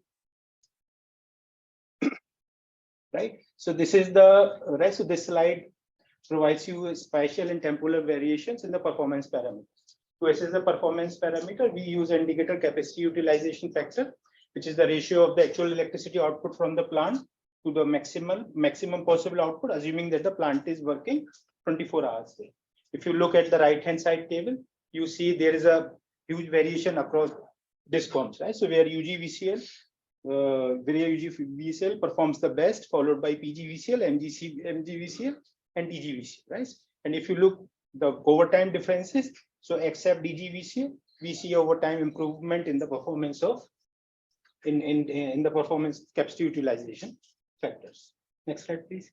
Speaker 6: Right. So this is the right. So this slide provides you spatial and temporal variations in the performance parameters. To assess the performance parameter, we use indicator capacity utilization factor, which is the ratio of the actual electricity output from the plant to the maximum possible output, assuming that the plant is working 24 hours a day. If you look at the right-hand side table, you see there is a huge variation across discoms, right? So where UGVCL performs the best, followed by PGVCL, MGVCL, and DGVCL, right? And if you look the overtime differences, so except DGVCL, we see overtime improvement in the performance of in the performance capacity utilization factors. Next slide, please.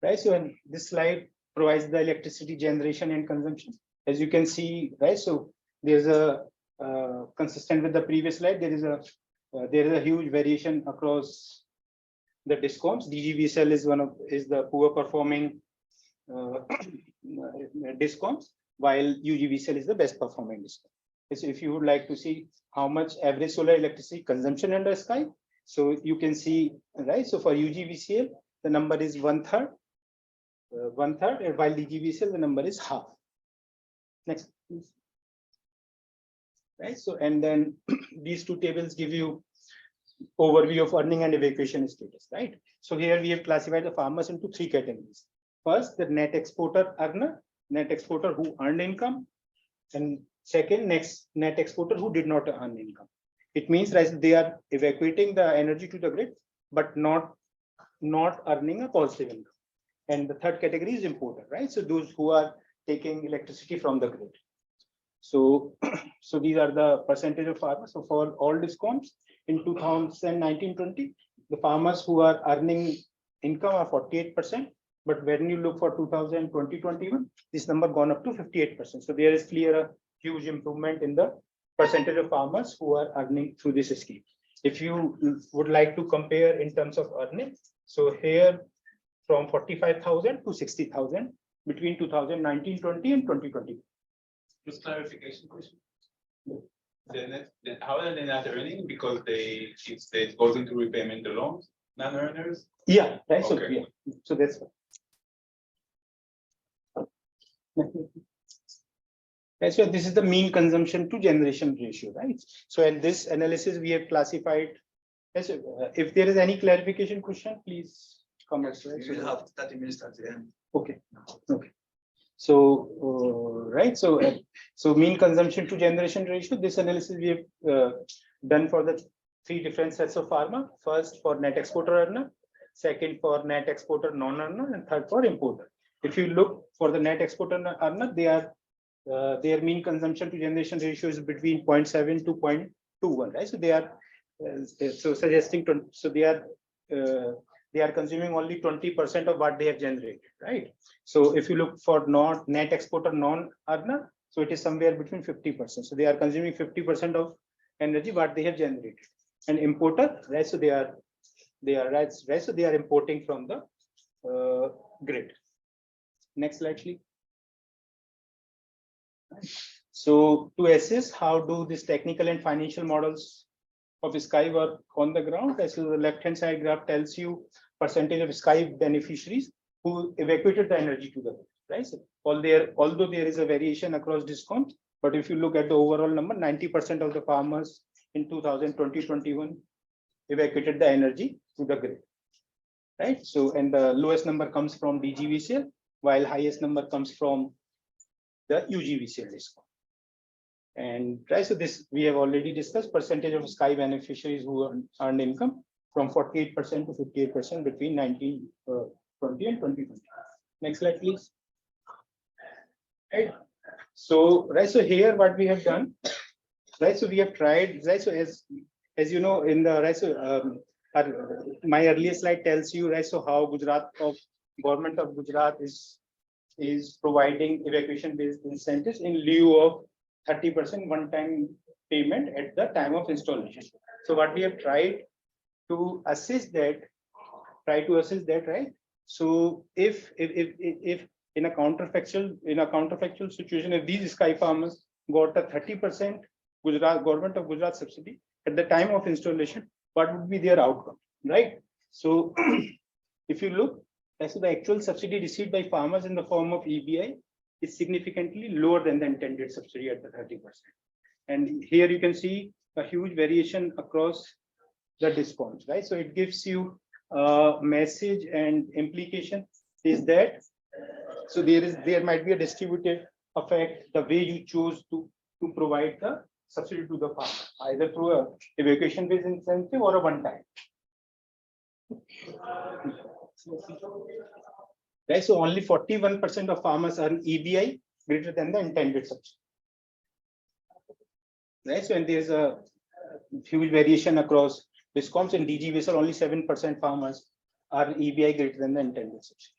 Speaker 6: Right. So and this slide provides the electricity generation and consumption. As you can see, right. So there's a consistent with the previous slide, there is a huge variation across the discoms. DGVCL is the poor performing discoms, while UGVCL is the best performing discom. So if you would like to see how much average solar electricity consumption under SKY, so you can see, right? So for UGVCL, the number is one third, and while DGVCL, the number is half. Next, please. Right. So, and then these two tables give you overview of earning and evacuation status, right? So here we have classified the farmers into 3 categories. First, the net exporter earner, net exporter who earned income, and second, net exporter who did not earn income. It means that they are evacuating the energy to the grid, but not earning a positive income. And the third category is importer, right? So those who are taking electricity from the grid. So these are the percentage of farmers. So for all discoms in 2019-20, the farmers who are earning income are 48%. But when you look for 2020-21, this number gone up to 58%. So there is clear a huge improvement in the percentage of farmers who are earning through this scheme. If you would like to compare in terms of earning, so here from 45,000 to 60,000 between 2019-20 and 2020.
Speaker 3: Just clarification question.
Speaker 7: then how are they not earning? Because they goes into repayment the loans, non-earners?
Speaker 6: Yeah, right. So,
Speaker 7: Okay.
Speaker 6: yeah. So that's. Right, so this is the mean consumption to generation ratio, right? So in this analysis, we have classified. Yes, if there is any clarification question, please comment. Right?
Speaker 3: We will have 30 minutes at the end.
Speaker 6: Okay. Okay. So right. So so mean consumption to generation ratio. This analysis we have done for the 3 different sets of farmer. First for net exporter earner, second for net exporter non-earner, and third for importer. If you look for the net exporter earner, they are their mean consumption to generation ratio is between 0.7 to 0.21, right? So they are so suggesting so they are consuming only 20% of what they have generated, right? So if you look for net exporter non-earner, so it is somewhere between 50%. So they are consuming 50% of energy what they have generated. And importer, right? So they are right. So they are importing from the grid. Next slide, please. So to assess how do this technical and financial models of Sky work on the ground, as the left-hand side graph tells you percentage of Sky beneficiaries who evacuated the energy to the grid, right? So although there is a variation across discoms, but if you look at the overall number, 90% of the farmers in 2020-21 evacuated the energy to the grid, right? So and the lowest number comes from DGVCL, while highest number comes from the UGVCL discount. And right, so this we have already discussed percentage of Sky beneficiaries who earned income from 48% to 58% between 1920 and 2020. Next slide, please. Right. So right, so here what we have done, right? So we have tried, right? So as you know, in the right, so my earlier slide tells you, right? So how government of Gujarat is providing evacuation-based incentives in lieu of 30% one-time payment at the time of installation. So what we have tried to assess that, right? So if in a counterfactual situation, if these Sky farmers got a 30% government of Gujarat subsidy at the time of installation, what would be their outcome, right? So if you look, so the actual subsidy received by farmers in the form of EBI is significantly lower than the intended subsidy at the 30%. And here you can see a huge variation across the discounts, right? So it gives you a message and implication is that, so there might be a distributive effect the way you choose to provide the subsidy to the farmer, either through a evacuation-based incentive or a one-time. Right, so only 41% of farmers earn EBI greater than the intended subsidy. Right, so and there's a huge variation across discoms. In DGVSL, only 7% farmers earn EBI greater than the intended subsidy.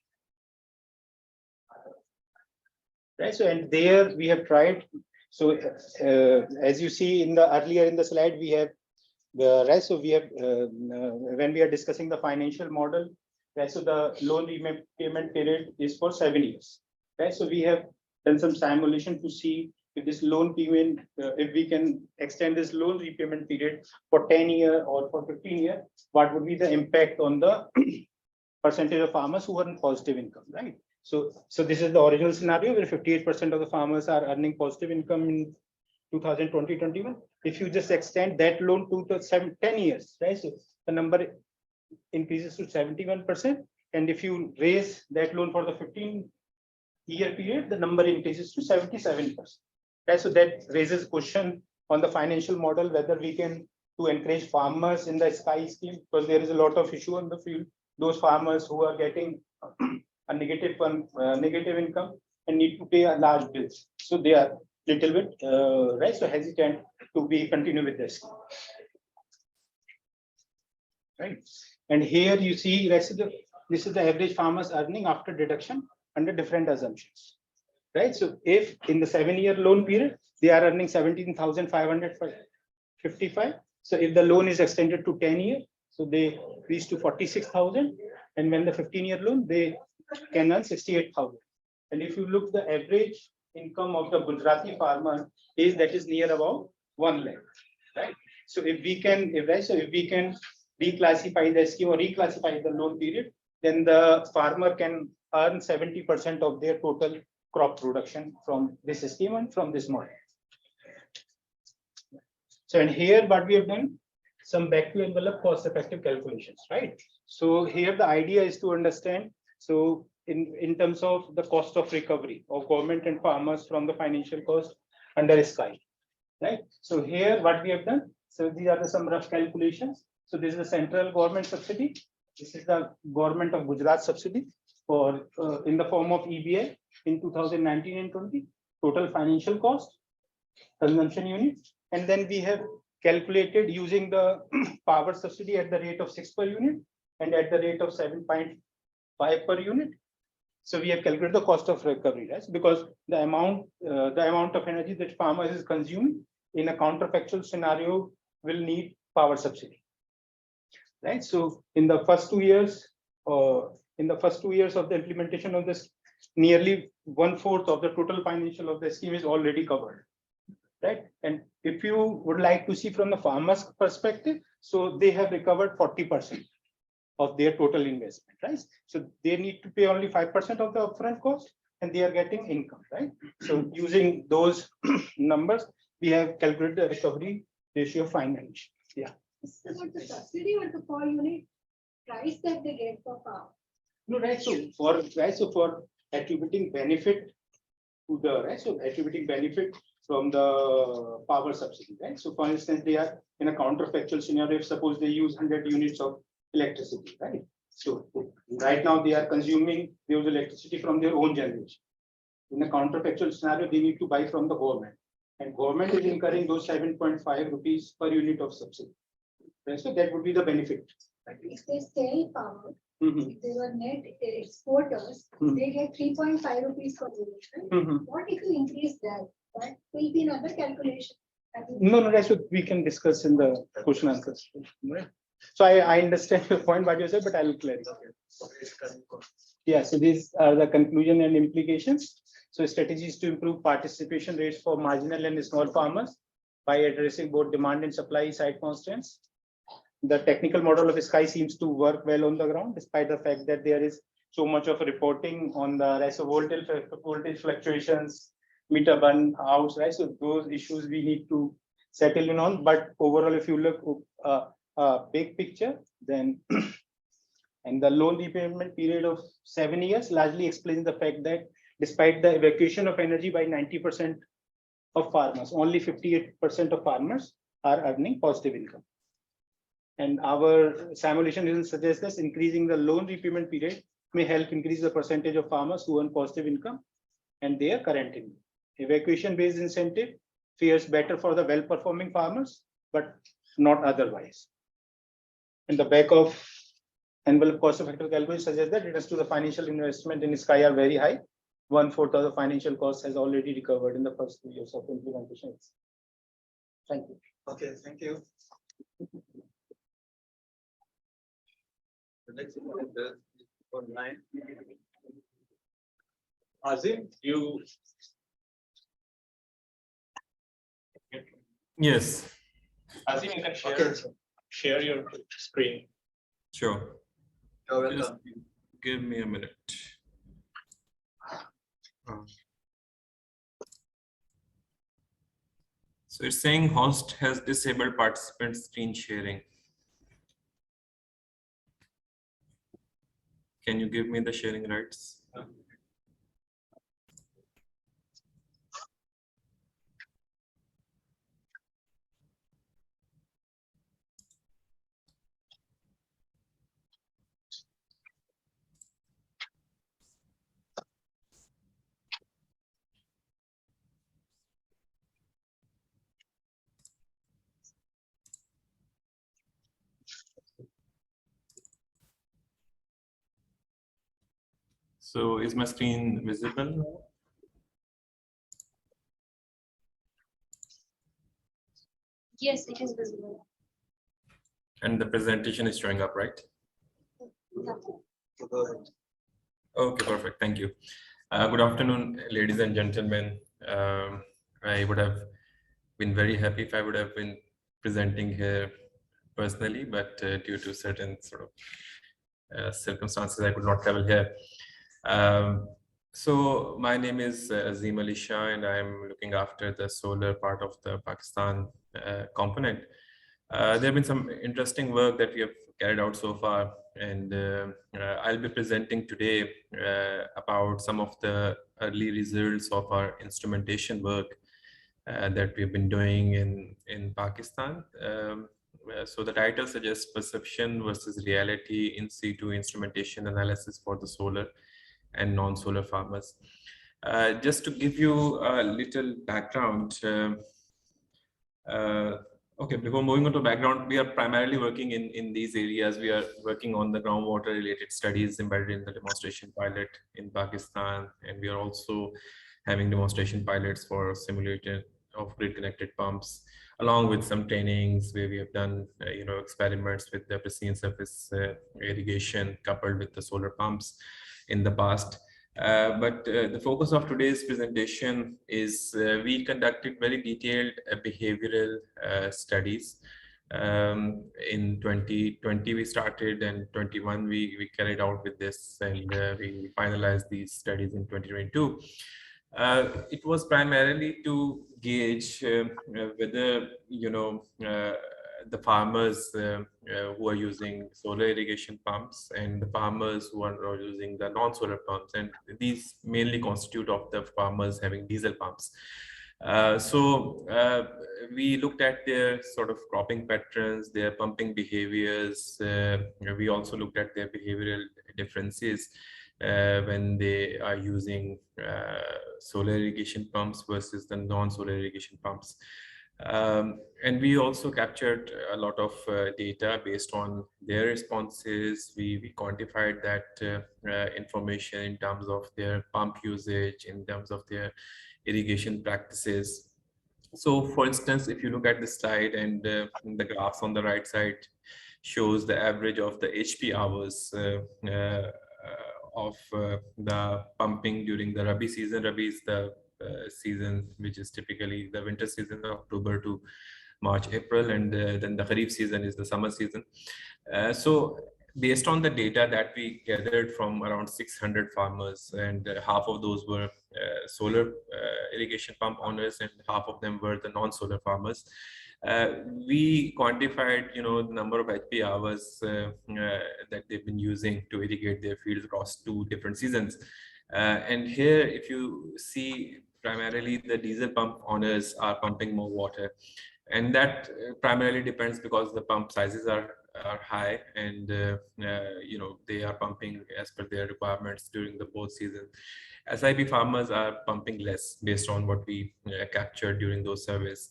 Speaker 6: Right, so and there we have tried. So as you see in the earlier in the slide, we have the right. So we have when we are discussing the financial model. Right, so the loan repayment period is for 7 years. Right, so we have done some simulation to see if this loan payment, if we can extend this loan repayment period for 10 years or for 15 years, what would be the impact on the percentage of farmers who earn positive income, right? So this is the original scenario where 58% of the farmers are earning positive income in 2020-21. If you just extend that loan to the 10 years, right? So the number increases to 71%, and if you raise that loan for the 15-year period, the number increases to 77%. Right, so that raises question on the financial model whether we can to encourage farmers in the Sky scheme, because there is a lot of issue on the field. Those farmers who are getting a negative income and need to pay a large bills, so they are little bit right, so hesitant to be continue with this. Right, and here you see this is the average farmers earning after deduction under different assumptions. Right, so if in the 7-year loan period they are earning 17,555, so if the loan is extended to 10 years, so they reach to 46,000, and when the 15-year loan they can earn 68,000. And if you look the average income of the Gujarati farmer is near about 1 lakh, right? So if we can, reclassify the scheme or reclassify the loan period, then the farmer can earn 70% of their total crop production from this scheme and from this model. So and here what we have done, some back to envelope cost effective calculations, right? So here the idea is to understand, so in terms of the cost of recovery of government and farmers from the financial cost under SKY, right? So here what we have done, so these are some rough calculations. So this is the central government subsidy. This is the government of Gujarat subsidy for in the form of EBA in 2019 and 20, total financial cost, consumption units. And then we have calculated using the power subsidy at the rate of 6 per unit and at the rate of 7.5 per unit. So we have calculated the cost of recovery, right? Because the amount of energy that farmers is consuming in a counterfactual scenario will need power subsidy, right? So in the first 2 years, of the implementation of this, nearly 1/4 of the total financial of the scheme is already covered, right? And if you would like to see from the farmers' perspective, so they have recovered 40% of their total investment, right? So they need to pay only 5% of the upfront cost, and they are getting income, right? So using those numbers, we have calculated the recovery ratio finally. Yeah.
Speaker 5: So what the subsidy or the per unit price that they get for power?
Speaker 6: No, right. So for attributing benefit to the attributing benefit from the power subsidy, right? So for instance, they are in a counterfactual scenario. If suppose they use 100 units of electricity, right? So right now they are consuming those electricity from their own generation. In a counterfactual scenario, they need to buy from the government, and government is incurring those 7.5 rupees per unit of subsidy. Right? So that would be the benefit.
Speaker 5: If they sell power,
Speaker 6: Mm-hmm.
Speaker 5: if they were net exporters, they get 3.5 rupees per unit. Right?
Speaker 6: Mm-hmm.
Speaker 5: What if you increase that? That will be another calculation.
Speaker 6: No, that's what we can discuss in the question answers. Right? So I understand your point, what you said, but I will clarify. Yeah, so these are the conclusion and implications. So strategies to improve participation rates for marginal and small farmers by addressing both demand and supply side constraints. The technical model of SKY seems to work well on the ground, despite the fact that there is so much of reporting on the rise of voltage fluctuations, meter burn outs, right? So those issues we need to settle in on. But overall, if you look big picture, then and the loan repayment period of 7 years largely explains the fact that despite the evacuation of energy by 90% of farmers, only 58% of farmers are earning positive income. And our simulation suggests that increasing the loan repayment period may help increase the percentage of farmers who earn positive income and their current income. Evacuation-based incentive fares better for the well-performing farmers, but not otherwise. In the back of envelope cost effective calculation suggests that returns to the financial investment in SKY are very high. 1/4 of the financial cost has already recovered in the first 2 years of implementation. Thank you.
Speaker 3: Okay, thank you. The next one is for 9. Azim, you.
Speaker 8: Yes,
Speaker 7: Azim, you can share your screen.
Speaker 8: sure.
Speaker 3: You're welcome.
Speaker 8: Just give me a minute. So it's saying host has disabled participant screen sharing. Can you give me the sharing rights? So is my screen visible now?
Speaker 5: Yes, it is visible.
Speaker 8: And the presentation is showing up, right? Okay, perfect. Thank you. Good afternoon, ladies and gentlemen. I would have been very happy if I would have been presenting here personally, but due to certain sort of circumstances, I could not travel here. So my name is Azim Ali Shah, and I'm looking after the solar part of the Pakistan component. There have been some interesting work that we have carried out so far, and I'll be presenting today about some of the early results of our instrumentation work that we've been doing in Pakistan. So the title suggests perception versus reality in situ instrumentation analysis for the solar and non-solar farmers. Just to give you a little background, okay, before moving on to background, we are primarily working in these areas. We are working on the groundwater related studies embedded in the demonstration pilot in Pakistan, and we are also having demonstration pilots for simulation of grid connected pumps, along with some trainings where we have done experiments with the precision surface irrigation coupled with the solar pumps in the past. But the focus of today's presentation is we conducted very detailed behavioral studies. In 2020 we started, and 21 we carried out with this, and we finalized these studies in 2022. It was primarily to gauge whether the farmers who are using solar irrigation pumps and the farmers who are using the non-solar pumps, and these mainly constitute of the farmers having diesel pumps. We looked at their sort of cropping patterns, their pumping behaviors. We also looked at their behavioral differences when they are using solar irrigation pumps versus the non-solar irrigation pumps. And we also captured a lot of data based on their responses. We quantified that information in terms of their pump usage, in terms of their irrigation practices. So for instance, if you look at the slide, and the graphs on the right side shows the average of the HP hours of the pumping during the Rabi season. Rabi is the season which is typically the winter season, October to March, April, and then the Kharif season is the summer season. So based on the data that we gathered from around 600 farmers, and half of those were solar irrigation pump owners, and half of them were the non-solar farmers. We quantified, the number of HP hours that they've been using to irrigate their fields across 2 different seasons. And here, if you see, primarily the diesel pump owners are pumping more water, and that primarily depends because the pump sizes are high, and they are pumping as per their requirements during the both season. SIP farmers are pumping less based on what we captured during those surveys.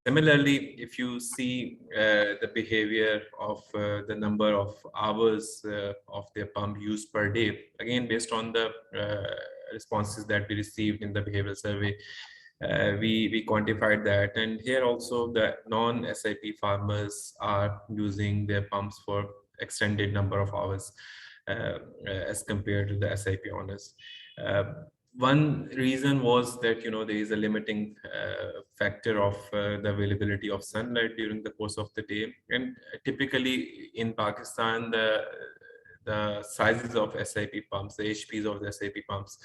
Speaker 8: Similarly, if you see the behavior of the number of hours of their pump used per day, again, based on the responses that we received in the behavioral survey, we quantified that. And here also the non-SIP farmers are using their pumps for extended number of hours as compared to the SIP owners. One reason was that there is a limiting factor of the availability of sunlight during the course of the day, and typically in Pakistan the sizes of SIP pumps, the HPs of the SIP pumps,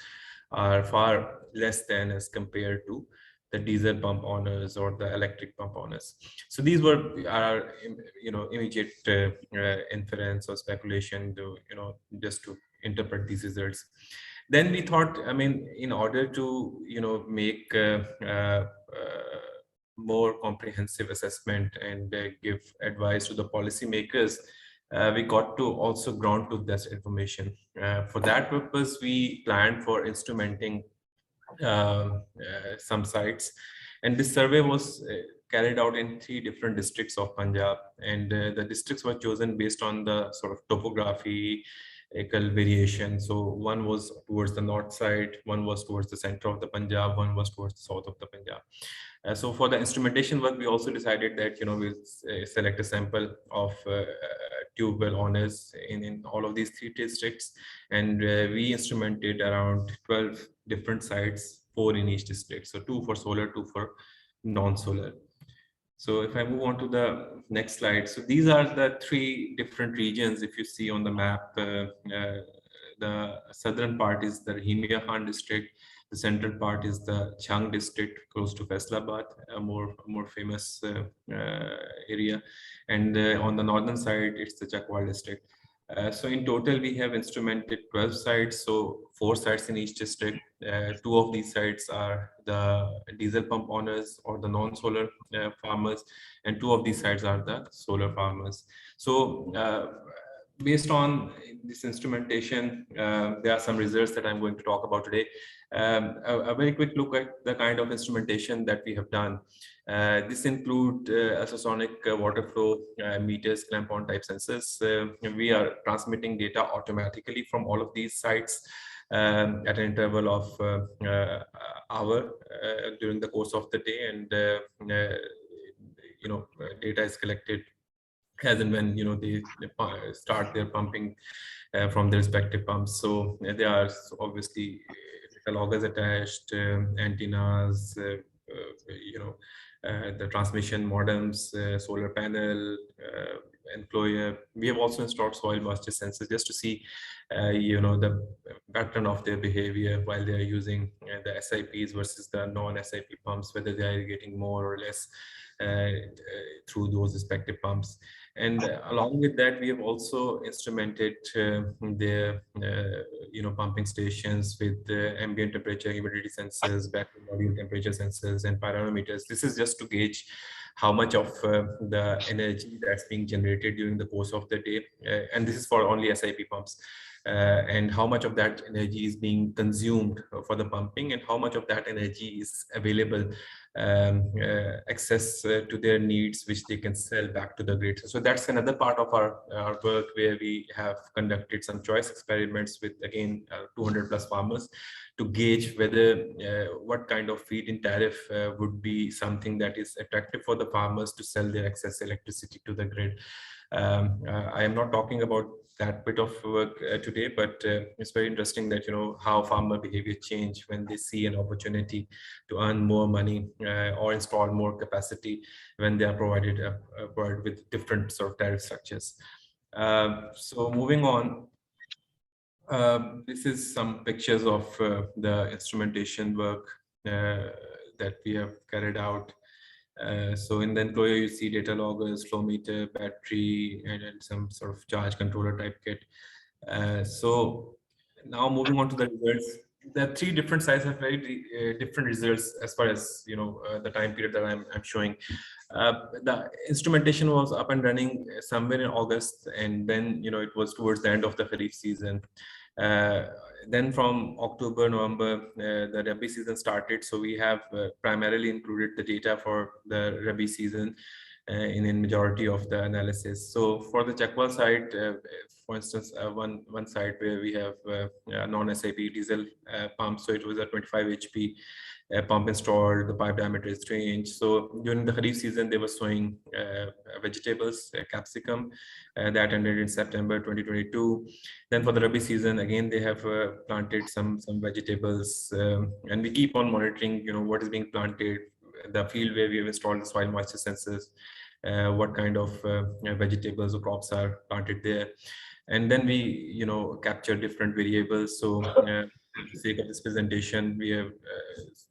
Speaker 8: are far less than as compared to the diesel pump owners or the electric pump owners. So these were our immediate inference or speculation to just to interpret these results. Then we thought, in order to make more comprehensive assessment and give advice to the policymakers, we got to also ground truth this information. For that purpose, we planned for instrumenting some sites, and this survey was carried out in 3 different districts of Punjab, and the districts were chosen based on the sort of topography, variation. So one was towards the north side, one was towards the center of the Punjab, one was towards the south of the Punjab. So for the instrumentation work, we also decided that we'll select a sample of tube well owners in all of these 3 districts, and we instrumented around 12 different sites, 4 in each district. So 2 for solar, 2 for non-solar. So if I move on to the next slide, so these are the three different regions. If you see on the map, the southern part is the Rahimia Khan district. The central part is the Chang district, close to Faisalabad, a more famous area. And on the northern side, it's the Chakwal district. So in total, we have instrumented 12 sites, so 4 sites in each district. 2 of these sites are the diesel pump owners or the non-solar farmers, and 2 of these sites are the solar farmers. So based on this instrumentation, there are some results that I'm going to talk about today. A very quick look at the kind of instrumentation that we have done. This include ultrasonic water flow meters, clamp-on type sensors. We are transmitting data automatically from all of these sites at an interval of hour during the course of the day, and data is collected as and when they start their pumping from their respective pumps. So there are obviously loggers attached, antennas, the transmission modems, solar panel, employer. We have also installed soil moisture sensors just to see the pattern of their behavior while they are using the SIPs versus the non-SIP pumps, whether they are irrigating more or less through those respective pumps. And along with that, we have also instrumented their pumping stations with ambient temperature, humidity sensors, battery module temperature sensors, and pyranometers. This is just to gauge how much of the energy that's being generated during the course of the day, and this is for only SIP pumps, and how much of that energy is being consumed for the pumping, and how much of that energy is available access to their needs, which they can sell back to the grid. So that's another part of our work, where we have conducted some choice experiments with, again, 200 plus farmers to gauge whether what kind of feed-in tariff would be something that is attractive for the farmers to sell their excess electricity to the grid. I am not talking about that bit of work today, but it's very interesting that how farmer behavior change when they see an opportunity to earn more money or install more capacity when they are provided with different sort of tariff structures. So moving on, this is some pictures of the instrumentation work that we have carried out. So in the employer, you see data loggers, flow meter, battery, and some sort of charge controller type kit. So now moving on to the results. The 3 different sites have very different results as far as the time period that I'm showing. The instrumentation was up and running somewhere in August, and then it was towards the end of the Kharif season. Then from October, November, the Rabi season started. So we have primarily included the data for the Rabi season in majority of the analysis. So for the Chakwal site, for instance, one site where we have a non-SIP diesel pump. So it was a 25 HP pump installed, the pipe diameter is 3 inch. So during the Kharif season, they were sowing vegetables, capsicum, that ended in September 2022. Then for the Rabi season, again, they have planted some vegetables, and we keep on monitoring, what is being planted, the field where we have installed the soil moisture sensors, what kind of vegetables or crops are planted there. And then we, capture different variables. So for the sake of this presentation, we are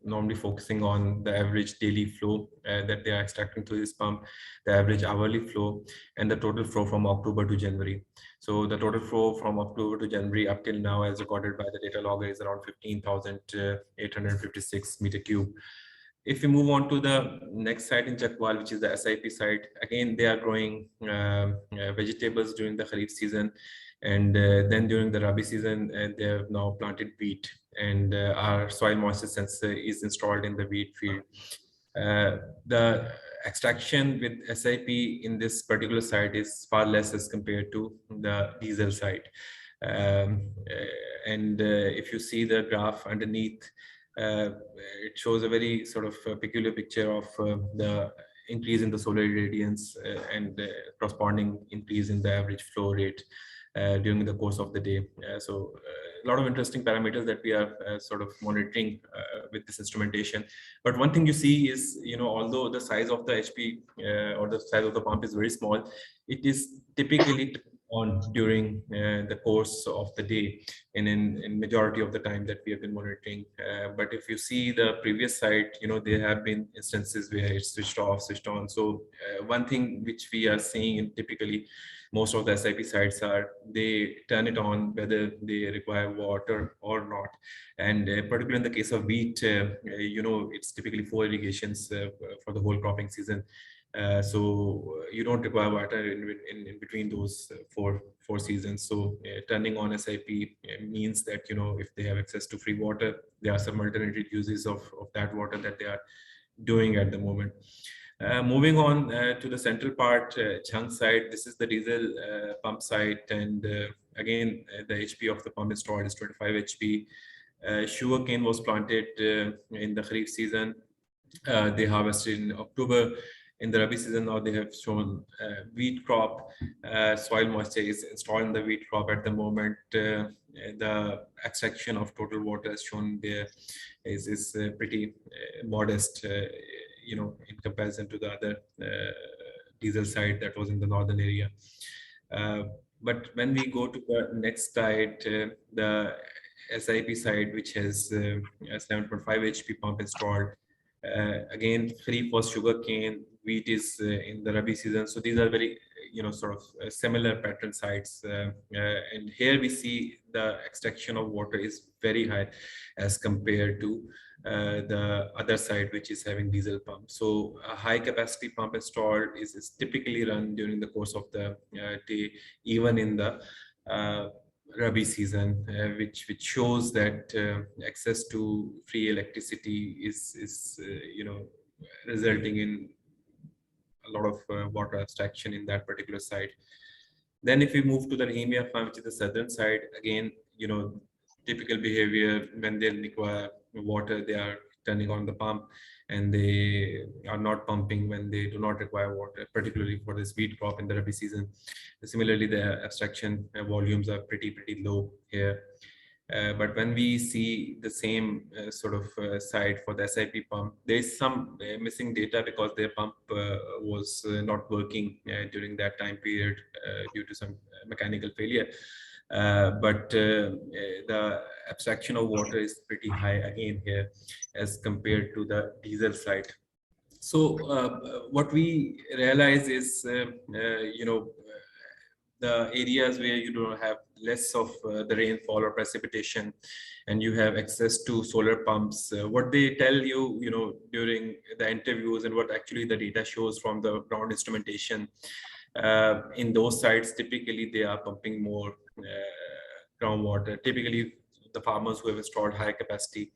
Speaker 8: normally focusing on the average daily flow that they are extracting through this pump, the average hourly flow, and the total flow from October to January. So the total flow from October to January up till now, as recorded by the data logger, is around 15,856 meter cube. If we move on to the next site in Chakwal, which is the SIP site, again, they are growing vegetables during the Kharif season. And then during the Rabi season, they have now planted wheat, and our soil moisture sensor is installed in the wheat field. The extraction with SIP in this particular site is far less as compared to the diesel site. If you see the graph underneath, it shows a very sort of peculiar picture of the increase in the solar irradiance and corresponding increase in the average flow rate during the course of the day. So lot of interesting parameters that we are sort of monitoring with this instrumentation. But one thing you see is, although the size of the HP or the size of the pump is very small, it is typically on during the course of the day and in majority of the time that we have been monitoring. But if you see the previous site, there have been instances where it's switched off, switched on. So one thing which we are seeing in typically most of the SIP sites are they turn it on whether they require water or not. And particularly in the case of wheat, it's typically 4 irrigations for the whole cropping season. So you don't require water in between those four seasons. So turning on SIP means that, if they have access to free water, there are some alternative uses of that water that they are doing at the moment. Moving on to the central part, chunk side, this is the diesel pump site. And again, the HP of the pump installed is 25 HP. Sugarcane was planted in the Kharif season. They harvested in October. In the Rabi season, now they have shown wheat crop. Soil moisture is installed in the wheat crop at the moment. The extraction of total water as shown there is pretty modest, in comparison to the other diesel site that was in the northern area. But when we go to the next slide, the SIP side, which has a 7.5 HP pump installed. Again, Kharif was sugarcane, wheat is in the Rabi season. So these are very, sort of similar pattern sites. And here we see the extraction of water is very high as compared to the other side, which is having diesel pump. So a high capacity pump installed is typically run during the course of the day, even in the Rabi season, which shows that access to free electricity is resulting in a lot of water abstraction in that particular site. Then if we move to the Rahimia farm, which is the southern side, again, typical behavior when they require water, they are turning on the pump, and they are not pumping when they do not require water, particularly for this wheat crop in the Rabi season. Similarly, the abstraction volumes are pretty low here. But when we see the same sort of side for the SIP pump, there is some missing data because their pump was not working during that time period due to some mechanical failure. But the abstraction of water is pretty high again here as compared to the diesel side. So what we realize is, the areas where you don't have less of the rainfall or precipitation, and you have access to solar pumps, what they tell you, during the interviews and what actually the data shows from the ground instrumentation, in those sites, typically they are pumping more groundwater. Typically, the farmers who have installed high capacity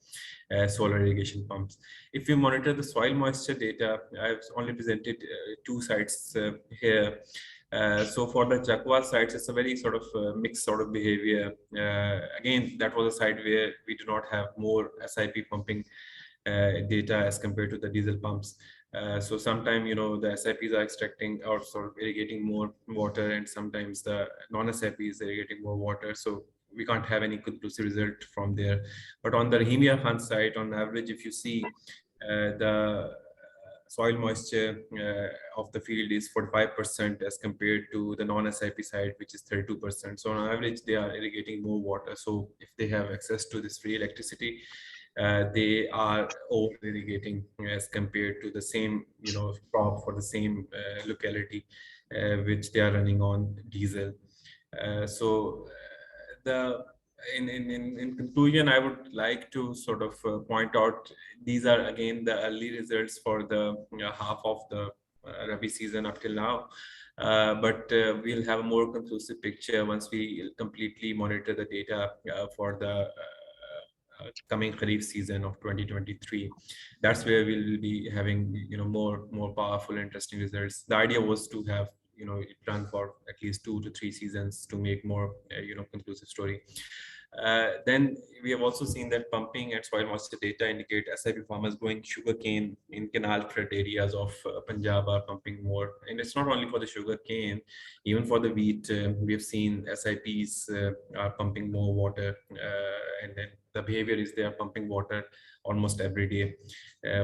Speaker 8: solar irrigation pumps. If you monitor the soil moisture data, I've only presented 2 sites here. So for the Chakwa sites, it's a very sort of mixed sort of behavior. Again, that was a site where we do not have more SIP pumping data as compared to the diesel pumps. So sometimes, the SIPs are extracting or sort of irrigating more water, and sometimes the non-SIP is irrigating more water. So we can't have any conclusive result from there. But on the Rahimia Khan site, on average, if you see the soil moisture of the field is 45% as compared to the non-SIP side, which is 32%. So on average, they are irrigating more water. So if they have access to this free electricity, they are over irrigating as compared to the same, crop for the same locality, which they are running on diesel. So in conclusion, I would like to sort of point out these are again the early results for the half of the Rabi season up till now. But we'll have a more conclusive picture once we completely monitor the data for the coming Kharif season of 2023. That's where we'll be having more powerful, interesting results. The idea was to have it run for at least 2 to 3 seasons to make more conclusive story. Then we have also seen that pumping and soil moisture data indicate SIP farmers growing sugarcane in canal flood areas of Punjab are pumping more. And it's not only for the sugarcane, even for the wheat, we have seen SIPs are pumping more water, and then the behavior is they are pumping water almost every day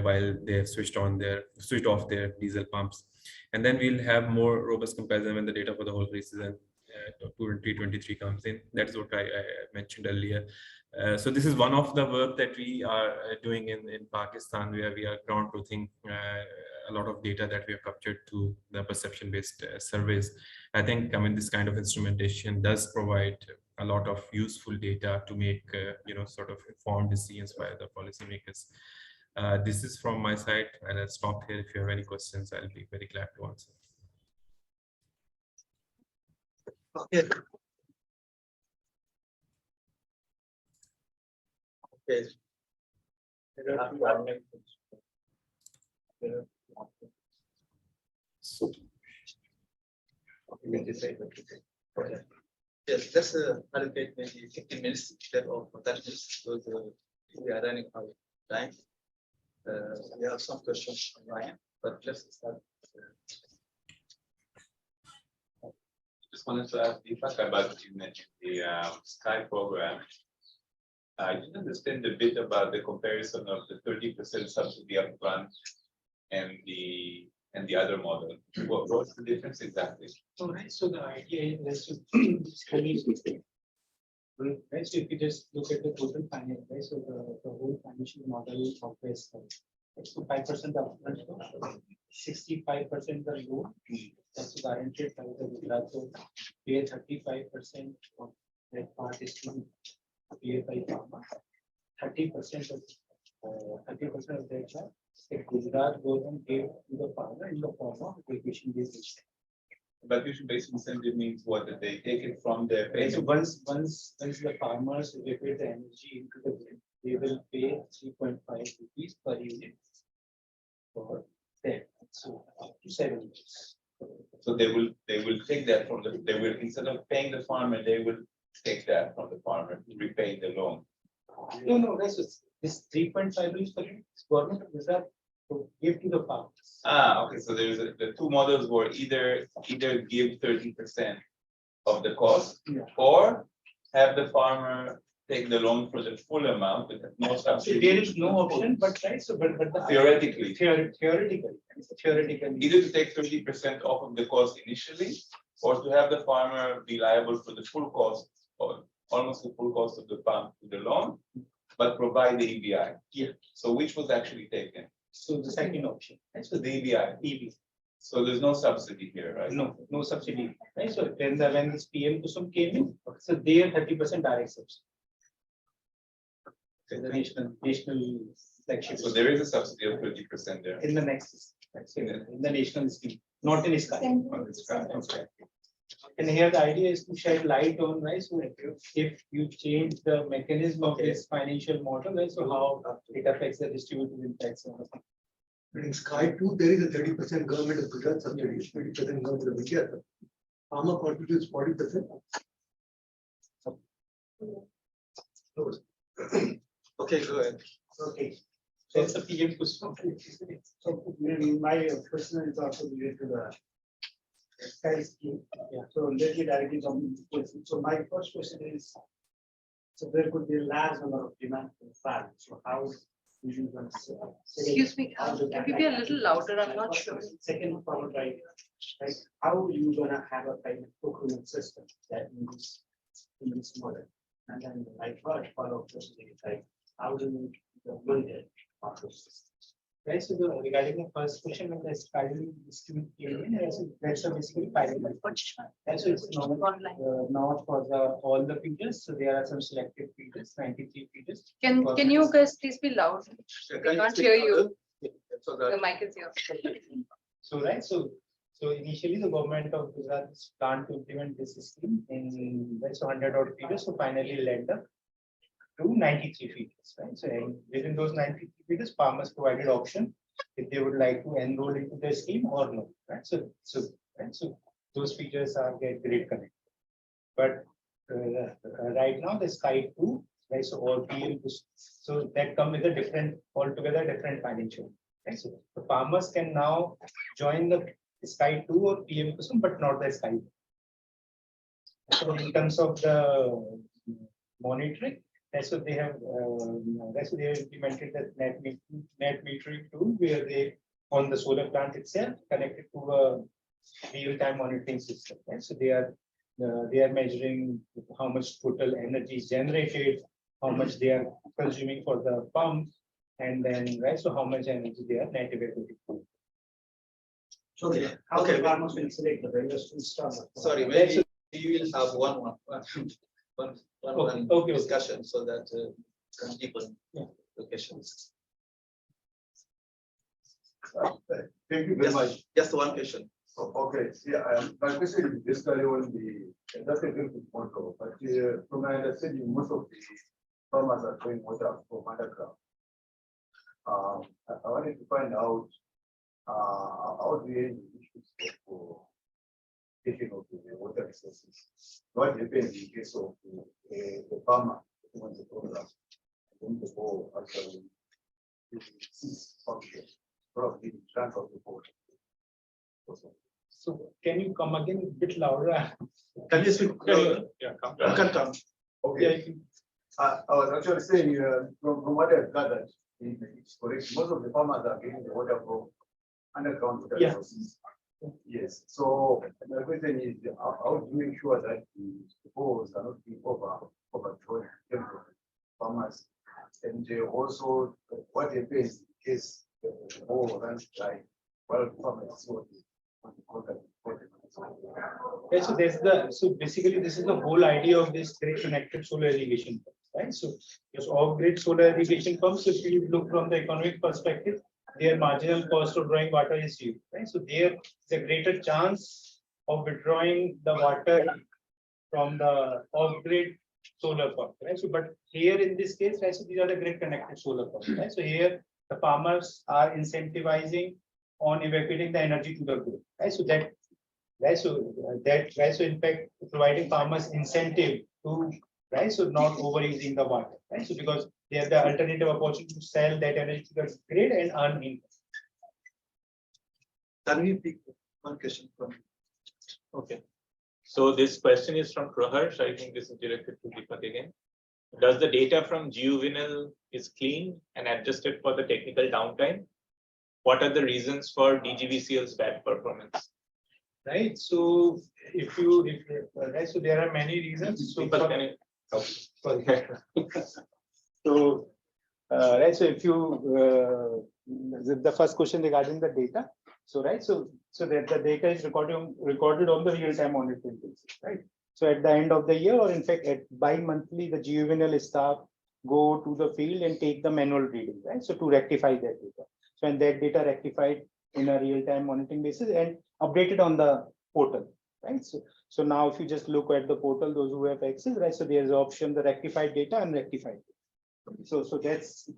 Speaker 8: while they have switched off their diesel pumps. And then we'll have more robust comparison when the data for the whole season 2023 comes in. That is what I mentioned earlier. So this is one of the work that we are doing in Pakistan, where we are ground truthing a lot of data that we have captured through the perception-based surveys. I think, I mean, this kind of instrumentation does provide a lot of useful data to make, sort of informed decisions by the policymakers. This is from my side, and I'll stop here. If you have any questions, I'll be very glad to answer.
Speaker 3: Okay. Okay. Yes, let's allocate maybe 15 minutes instead of 30 minutes because we are running out of time. We have some questions online, but let's start.
Speaker 7: Just wanted to ask Deepak about what you mentioned the Sky program. I didn't understand a bit about the comparison of the 30% subsidy upfront and the other model. What's the difference exactly?
Speaker 6: All right, so the idea is to right, so if you just look at the total finance, right, so the whole financial model compares so 5% upfront, 65% the loan, that's guaranteed by the Gujarat, so pay 35% of that part is to pay by farmer, 30% of that part, if Gujarat goes and pay to the farmer in the form of irrigation-based.
Speaker 7: But irrigation-based incentive means what? That they take it from their pay.
Speaker 6: So once the farmers repay the energy into the grid, they will pay 3.5 rupees per unit for them. So up to 7 years.
Speaker 7: So they will take that from instead of paying the farmer, they will take that from the farmer to repay the loan.
Speaker 6: No, that's just this 3.5 rupees per unit. Government of Gujarat to give to the farmers.
Speaker 7: Okay. So there's the two models were either give 30% of the cost, or have the farmer take the loan for the full amount with no subsidy.
Speaker 6: There is no option, but right. So, but the
Speaker 7: Theoretically,
Speaker 6: theoretically,
Speaker 7: either to take 30% off of the cost initially, or to have the farmer be liable for the full cost, or almost the full cost of the pump to the loan, but provide the EBI.
Speaker 6: Yeah.
Speaker 7: So which was actually taken?
Speaker 6: So the second option, right? So
Speaker 7: The EBI.
Speaker 6: EB.
Speaker 7: So there's no subsidy here, right?
Speaker 6: No subsidy. Right. So when this PM Kusum came in, so they are 30% direct subsidy. So the national flagship.
Speaker 7: So there is a subsidy of 30% there.
Speaker 6: In the next, in the national scheme, not in Sky.
Speaker 7: Okay.
Speaker 6: And here the idea is to shed light on, right? So if you change the mechanism of this financial model, right? So how it affects the distributive impacts.
Speaker 9: But in Sky 2, there is a 30% government of Gujarat subsidy, 20% government of India. Farmer contributes 40%.
Speaker 3: Okay, go ahead.
Speaker 6: Okay. So it's a PM Kusum.
Speaker 10: So my question is also related to the Sky scheme.
Speaker 6: Yeah.
Speaker 10: So let me directly come to the question. So my first question is, so there could be a large number of demand for farm. So how do you going to say?
Speaker 5: Excuse me, can you be a little louder? I'm not sure.
Speaker 10: Second problem, right? How are you gonna have a kind of procurement system that in this model? And then my first follow-up question is like, how do you build it?
Speaker 6: Right, so regarding the first question, when the Sky scheme came in, that's basically pilot. And so it's not for all the features. So there are some selected features, 93 features.
Speaker 5: Can you guys please be loud?
Speaker 3: Can
Speaker 5: Can't hear you.
Speaker 3: So that
Speaker 5: The mic is here.
Speaker 6: So right, so initially the government of Gujarat planned to implement this scheme in that's 100 odd features. So finally led up to 93 features, right? So within those 93 features, farmers provided option if they would like to enroll into the scheme or no, right? So those features are get grid connected. But right now the Sky 2, right? So or PM, so that come with a different, altogether different financial. Right? So the farmers can now join the Sky 2 or PM Kusum, but not the Sky 2. So in terms of the monitoring, that's what they have. That's what they have implemented the net metering tool, where they on the solar plant itself connected to a real-time monitoring system. Right? So they are measuring how much total energy is generated, how much they are consuming for the pump, and then right. So how much energy they are net evacuating.
Speaker 10: So how the farmers will select the various stuff.
Speaker 3: Sorry, maybe you will have one discussion so that can deepen the questions.
Speaker 11: Thank you very much.
Speaker 3: Just one question.
Speaker 11: Okay, yeah, my question is basically on that's a good point, but from my understanding, most of the farmers are throwing water from underground. I wanted to find out how do you use for taking of the water resources? What happens in case of the farmer on the program? And the ball actually cease function, probably in front of the board.
Speaker 6: So can you come again a bit louder?
Speaker 3: Can you speak louder?
Speaker 8: Yeah,
Speaker 3: Come.
Speaker 11: Okay. I was actually saying from what I've gathered, it's correct. Most of the farmers are getting the water from underground water resources. Yes. So my question is, how do you ensure that the bores are not being overflowed farmers? And also, what happens in case the bore runs dry while farmers on the contact?
Speaker 6: Okay, so basically this is the whole idea of this grid connected solar irrigation, right? So just off-grid solar irrigation pumps, if you look from the economic perspective, their marginal cost of drawing water is zero, right? So there is a greater chance of withdrawing the water from the off-grid solar pump, right? So but here in this case, right, so these are the grid connected solar pumps, right? So here the farmers are incentivizing on evacuating the energy to the grid, right? So that so in fact providing farmers incentive to so not overusing the water, right? So because they have the alternative opportunity to sell that energy to the grid and earn income.
Speaker 3: Can we pick one question from?
Speaker 7: Okay. So this question is from Praharsh. I think this is directed to Deepak again. Does the data from GeoVinal is clean and adjusted for the technical downtime? What are the reasons for DGVCL's bad performance?
Speaker 6: Right. So if right, so there are many reasons. So so right. So if you the first question regarding the data. So right. So that the data is recorded on the real-time monitoring basis, right? So at the end of the year, or in fact at bi-monthly, the GeoVinal staff go to the field and take the manual reading, right? So to rectify that data. So and that data rectified in a real-time monitoring basis and updated on the portal, right? So now if you just look at the portal, those who have access, right? So there's the option the rectified data and rectified. So that's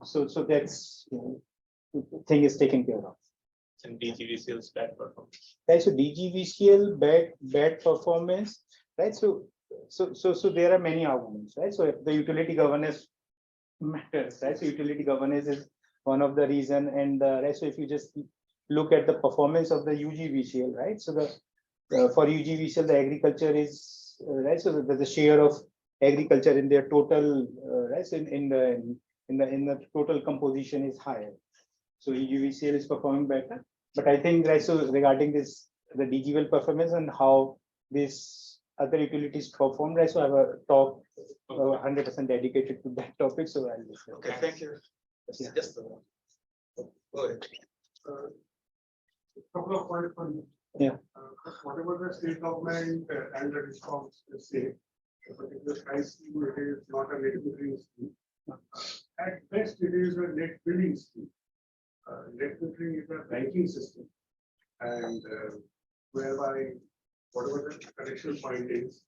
Speaker 6: thing is taken care of.
Speaker 7: And DGVCL's bad performance.
Speaker 6: Right. So DGVCL bad performance, right? So there are many arguments, right? So if the utility governance matters, right? So utility governance is one of the reason, and right. So if you just look at the performance of the UGVCL, right? So for UGVCL, the agriculture is right. So the share of agriculture in their total right. So in the total composition is higher. So UGVCL is performing better. But I think right. So regarding this, the DGVL performance and how this other utilities perform, right? So I have a talk 100% dedicated to that topic. So I'll listen.
Speaker 3: Okay, thank you. Just go ahead.
Speaker 9: Couple of points for you.
Speaker 6: Yeah.
Speaker 9: Whatever the state government and the response say, a particular Sky scheme, it is not a net metering scheme. At best, it is a net billing scheme. Net metering is a banking system, and whereby whatever the connection point is,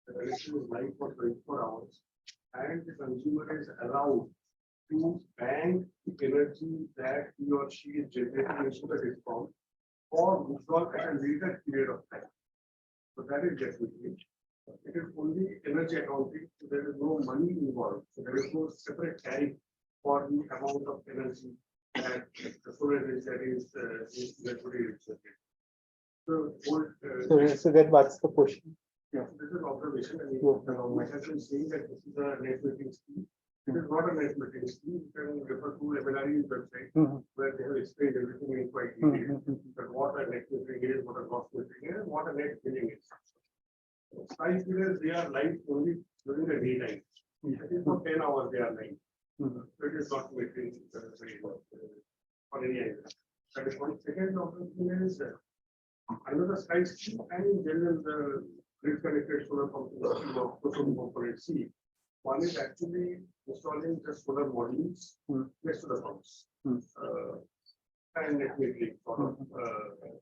Speaker 9: the connection is live for 24 hours, and the consumer is allowed to bank the energy that he or she is generating into the discount or withdrawal at a later period of time. So that is definitely. It is only energy accounting, so there is no money involved. So there is no separate tariff for the amount of energy that the solar energy that is electricity.
Speaker 6: So that what's the question?
Speaker 9: Yeah, this is observation. I mean, my husband is saying that this is a net metering scheme. It is not a net metering scheme. You can refer to MNRE's website where they have explained everything in quite detail. That what a net metering is, what a gross metering is, and what a net billing is. Sky feeders, they are live only during the daytime. I think for 10 hours they are live. So it is not metering very well for any area. That is one. Second observation is another sky scheme and in general the grid connected solar component C. One is actually installing the solar modules next to the pumps. And net metering sort of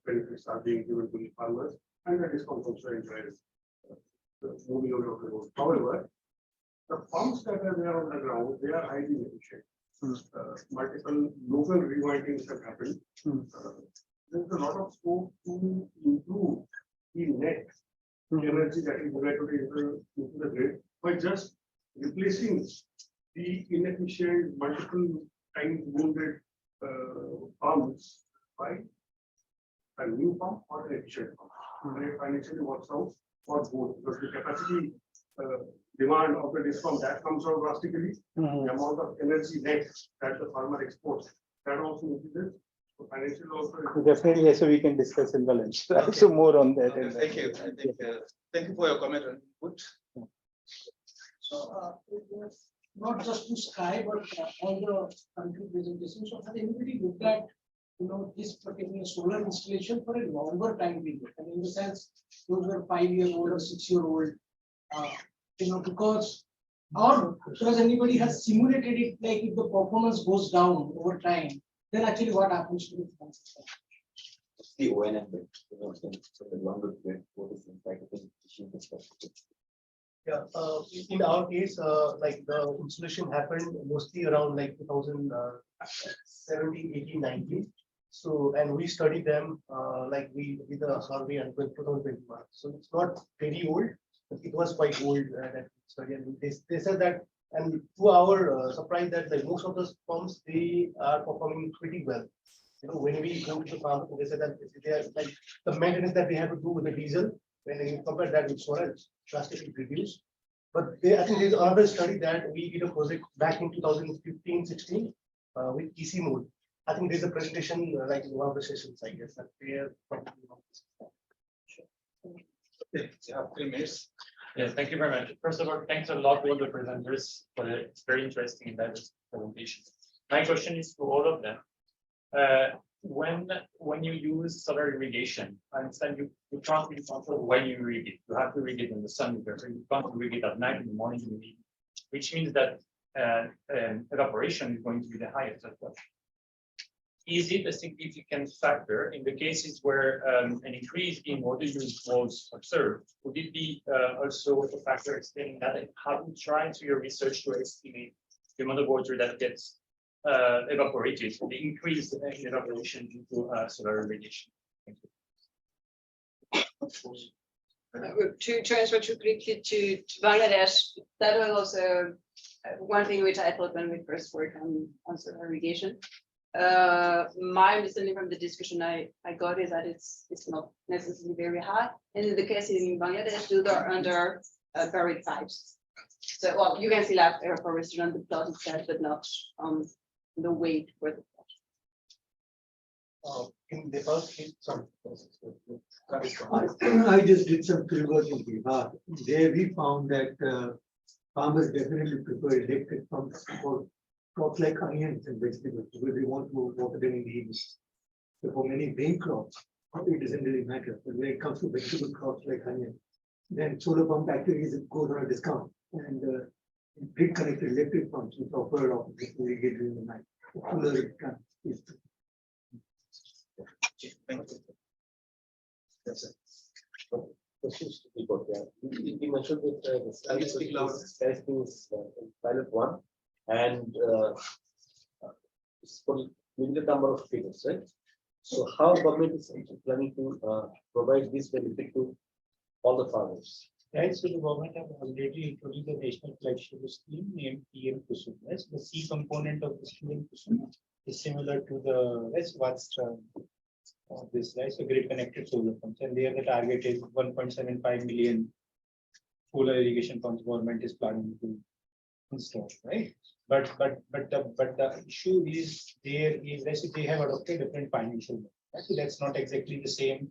Speaker 9: benefits are being given to the farmers, and that is also enjoys moving over the road. However, the pumps that are there on the ground, they are highly efficient. Multiple local rewindings have happened. There's a lot of scope to improve the net energy that is generated into the grid by just replacing the inefficient multiple times wounded pumps by a new pump or an efficient pump. And it financially works out for both, because the capacity demand of the discom that comes out drastically. The amount of energy net that the farmer exports, that also increases. So financial also.
Speaker 6: Definitely, yes, so we can discuss in the lunch. So more on that.
Speaker 3: Thank you. I think, thank you for your comment and input.
Speaker 10: So, not just to Sky, but all the country presentations. So, has anybody looked at, this particular solar installation for a longer time period? And in the sense, those were 5-year-old or 6-year-old, because anybody has simulated it, like if the performance goes down over time, then actually what happens to the system?
Speaker 12: The ONM bit, so the longer bit, what is the impact of the efficient perspective?
Speaker 4: Yeah, in our case, like the installation happened mostly around like 2017, 18, 19. So, and we studied them like we did the survey until 2021. So it's not very old, but it was quite old that study. And they said that, and to our surprise, that like most of the pumps, they are performing pretty well. When we go to the farm, they said that they are like the maintenance that they have to do with the diesel, when you compare that with solar, it's drastically reduced. But I think there's another study that we did a project back in 2015-16 with EC mode. I think there's a presentation like in one of the sessions, I guess, that they are probably.
Speaker 3: Okay, you have 3 minutes.
Speaker 13: Yes, thank you very much. First of all, thanks a lot to all the presenters for the very interesting and diverse presentation. My question is to all of them. When you use solar irrigation, I understand you can't really control when you irrigate. You have to irrigate in the sun, you can't irrigate at night, in the morning, in the evening, which means that evaporation is going to be the highest as well. Is it a significant factor in the cases where an increase in water use was observed? Would it be also a factor explaining that? And have you tried to your research to estimate the amount of water that gets evaporated, the increase in evaporation due to solar irrigation? Thank you.
Speaker 2: To transfer too quickly to Bangladesh, that was also one thing which I thought when we first worked on solar irrigation. My understanding from the discussion I got is that it's not necessarily very high, and in the case in Bangladesh, those are under buried pipes. So, well, you can see that evaporation on the plot itself, but not on the weight for the plot.
Speaker 4: In Nepal, sorry.
Speaker 14: I just did some field work in Bihar. There we found that farmers definitely prefer electric pumps for crops like onions and vegetables, because they want to water them in the evening. So for many grain crops, it doesn't really matter. But when it comes to vegetable crops like onion, then solar pump actually goes on a discount. And grid connected electric pumps which offer opportunity to irrigate during the night. Cooler it can.
Speaker 3: Thank you. That's it.
Speaker 12: Questions to people. Yeah, we mentioned that the testing is pilot 1, and it's for limited number of figures, right? So how government is planning to provide this benefit to all the farmers?
Speaker 6: Right, so the government have already introduced a national flagship scheme named PM Kusum. Right, so the C component of this PM Kusum is similar to the what's this, right? So grid connected solar pumps, and there the target is 1.75 million solar irrigation pumps government is planning to install, right? But the issue is there is that they have adopted different financial model, right? So that's not exactly the same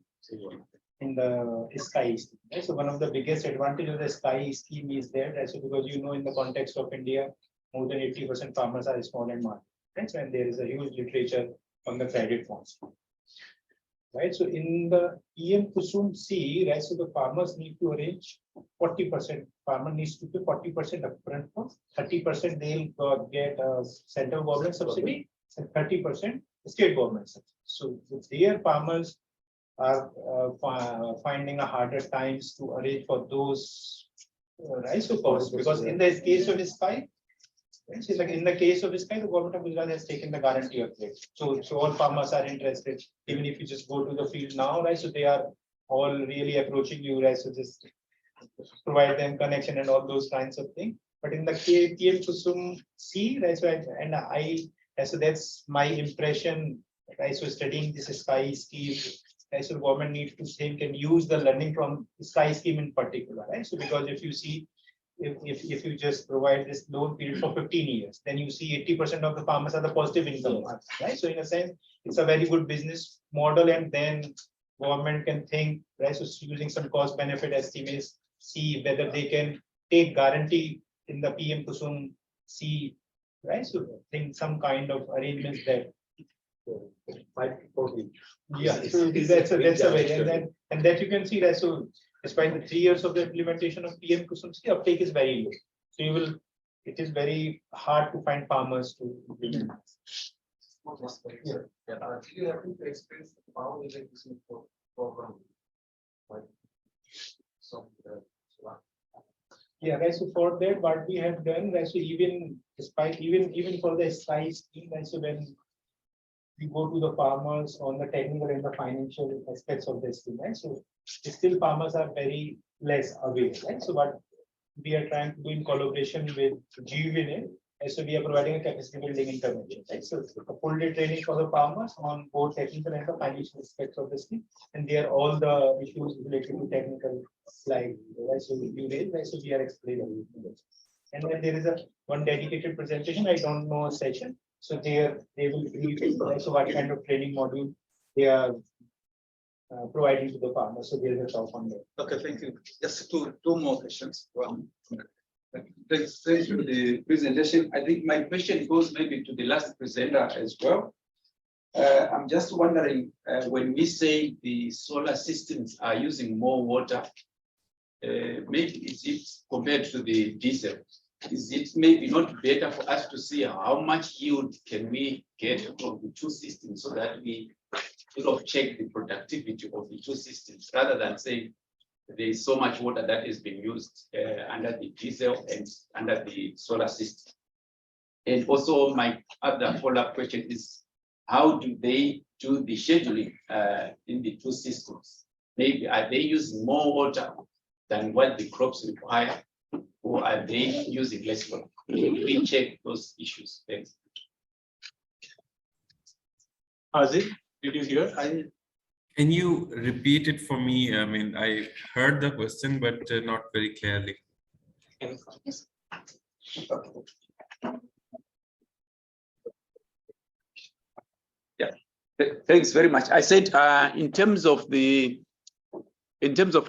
Speaker 6: in the SKY scheme. Right? So one of the biggest advantage of the SKY scheme is there, right? So because you know in the context of India, more than 80% farmers are small and market, right? And there is a huge literature on the credit funds. Right, so in the PM Kusum C, right, so the farmers need to arrange 40%. Farmer needs to pay 40% upfront, 30% they'll get a central government subsidy, and 30% state government subsidy. So their farmers are finding a harder times to arrange for those right, so costs, because in the case of SKY, right, so like in the case of SKY, the government of Gujarat has taken the guarantee of it. So all farmers are interested, even if you just go to the field now, right? So they are all really approaching you, right? So just provide them connection and all those kinds of things. But in the PM Kusum C, right? So that's my impression, right? So studying this SKY scheme, right? So government needs to think and use the learning from SKY scheme in particular, right? So because if you see, if you just provide this loan period for 15 years, then you see 80% of the farmers are the positive income, right? So in a sense, it's a very good business model, and then government can think, right? So using some cost benefit estimates, see whether they can take guarantee in the PM Kusum C, right? So think some kind of arrangements that. Yeah, so that's a way, and that you can see that. So despite the 3 years of the implementation of PM Kusum C, uptake is very low. So it is very hard to find farmers to implement.
Speaker 11: You have to explain how is it program.
Speaker 6: Yeah, right. So for that, what we have done, right? So even for the SKY scheme, right? So when we go to the farmers on the technical and the financial aspects of the scheme, right? So still farmers are very less aware, right? So what we are trying to do in collaboration with GGGI, so we are providing a capacity building intervention, right? So a full day training for the farmers on both technical and the financial aspects of the scheme, and there are all the issues related to technical, like right? So you raise, right? So we are explaining, and then there is one dedicated presentation. I don't know a session. So they will brief, right? So what kind of training module they are providing to the farmers. So there's a talk on that.
Speaker 3: Okay, thank you. Just two more questions. Thanks for the presentation. I think my question goes maybe to the last presenter as well. I'm just wondering, when we say the solar systems are using more water, maybe is it compared to the diesel? Is it maybe not better for us to see how much yield can we get from the two systems, so that we sort of check the productivity of the two systems, rather than saying there is so much water that is being used under the diesel and under the solar system? And also my other follow-up question is, how do they do the scheduling in the two systems? Maybe are they using more water than what the crops require, or are they using less water? We check those issues. Thanks.
Speaker 1: Azim, did you hear?
Speaker 8: Can you repeat it for me? I mean, I heard the question, but not very clearly.
Speaker 3: Yeah, thanks very much. I said in terms of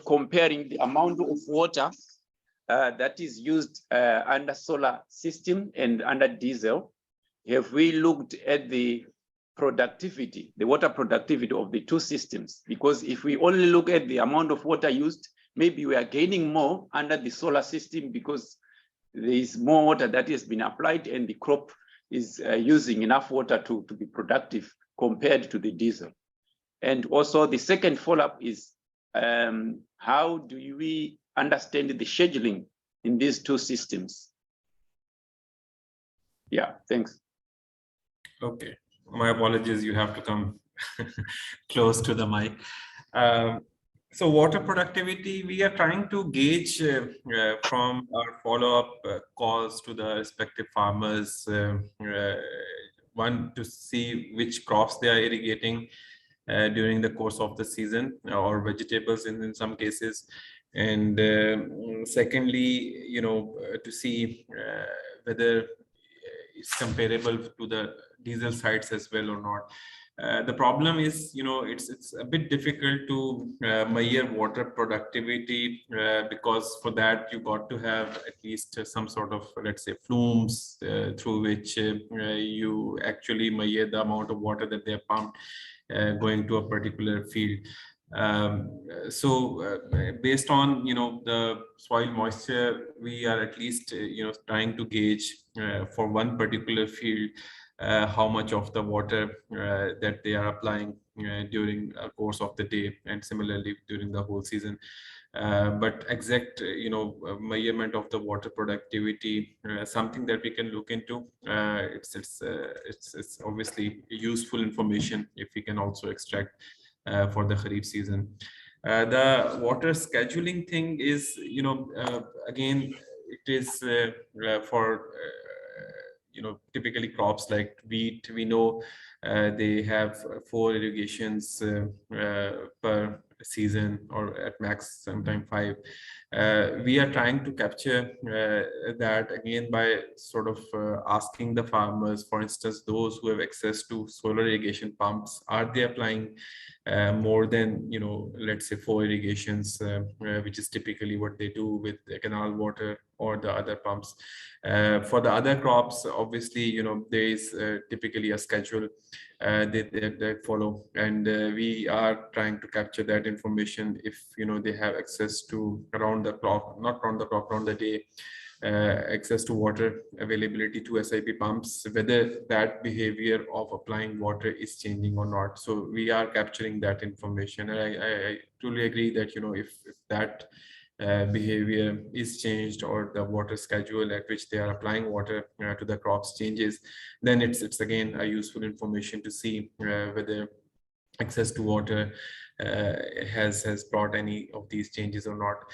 Speaker 3: comparing the amount of water that is used under solar system and under diesel, have we looked at the productivity, the water productivity of the two systems? Because if we only look at the amount of water used, maybe we are gaining more under the solar system because there is more water that has been applied and the crop is using enough water to be productive compared to the diesel. And also the second follow-up is, how do we understand the scheduling in these two systems? Yeah, thanks.
Speaker 8: Okay, my apologies, you have to come close to the mic. So water productivity, we are trying to gauge from our follow-up calls to the respective farmers, one, to see which crops they are irrigating during the course of the season, or vegetables in some cases. And secondly, to see whether it's comparable to the diesel sites as well or not. The problem is, it's a bit difficult to measure water productivity because for that you got to have at least some sort of, let's say, flumes through which you actually measure the amount of water that they are pumped going to a particular field. So based on the soil moisture, we are at least trying to gauge for one particular field how much of the water that they are applying during the course of the day, and similarly during the whole season. But exact measurement of the water productivity, something that we can look into. It's obviously useful information if we can also extract for the Kharif season. The water scheduling thing is, again, it is for typically crops like wheat. We know they have 4 irrigations per season, or at max sometime 5. We are trying to capture that again by sort of asking the farmers, for instance, those who have access to solar irrigation pumps, are they applying more than let's say 4 irrigations, which is typically what they do with the canal water or the other pumps. For the other crops, obviously, there is typically a schedule they follow, and we are trying to capture that information if they have access to around the clock, not around the clock, around the day, access to water availability to SIP pumps, whether that behavior of applying water is changing or not. So we are capturing that information, and I truly agree that if that behavior is changed, or the water schedule at which they are applying water to the crops changes, then it's again a useful information to see whether access to water has brought any of these changes or not.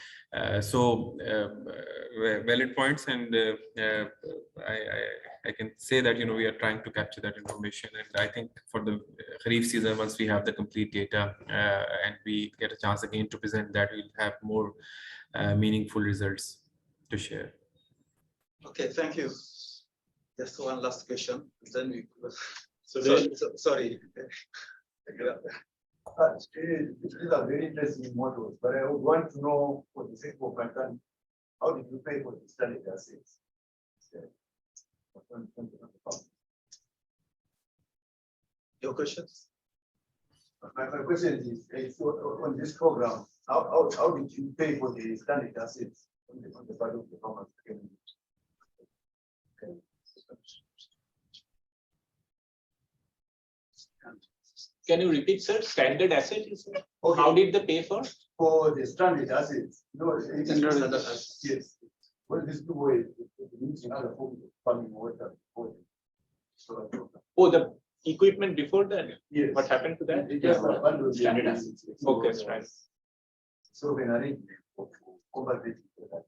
Speaker 8: So valid points, and I can say that we are trying to capture that information, and I think for the Kharif season, once we have the complete data and we get a chance again to present that, we'll have more meaningful results to share.
Speaker 3: Okay, thank you. Just one last question, then we sorry.
Speaker 11: These are very interesting models, but I would want to know, for the sake of concern, how did you pay for the standard assets?
Speaker 3: Your questions?
Speaker 11: My question is on this program, how did you pay for the standard assets on the part of the farmers?
Speaker 15: Can you repeat, sir? Standard asset, you said?
Speaker 11: Okay.
Speaker 15: How did they pay for?
Speaker 11: For the stranded assets. Standard assets. Yes. Well, this two ways, using other forms of farming water.
Speaker 15: Oh, the equipment before that?
Speaker 11: Yes.
Speaker 15: What happened to that?
Speaker 11: They just abandoned the
Speaker 15: Standard assets. Okay, right.
Speaker 11: So when I read compensating for that.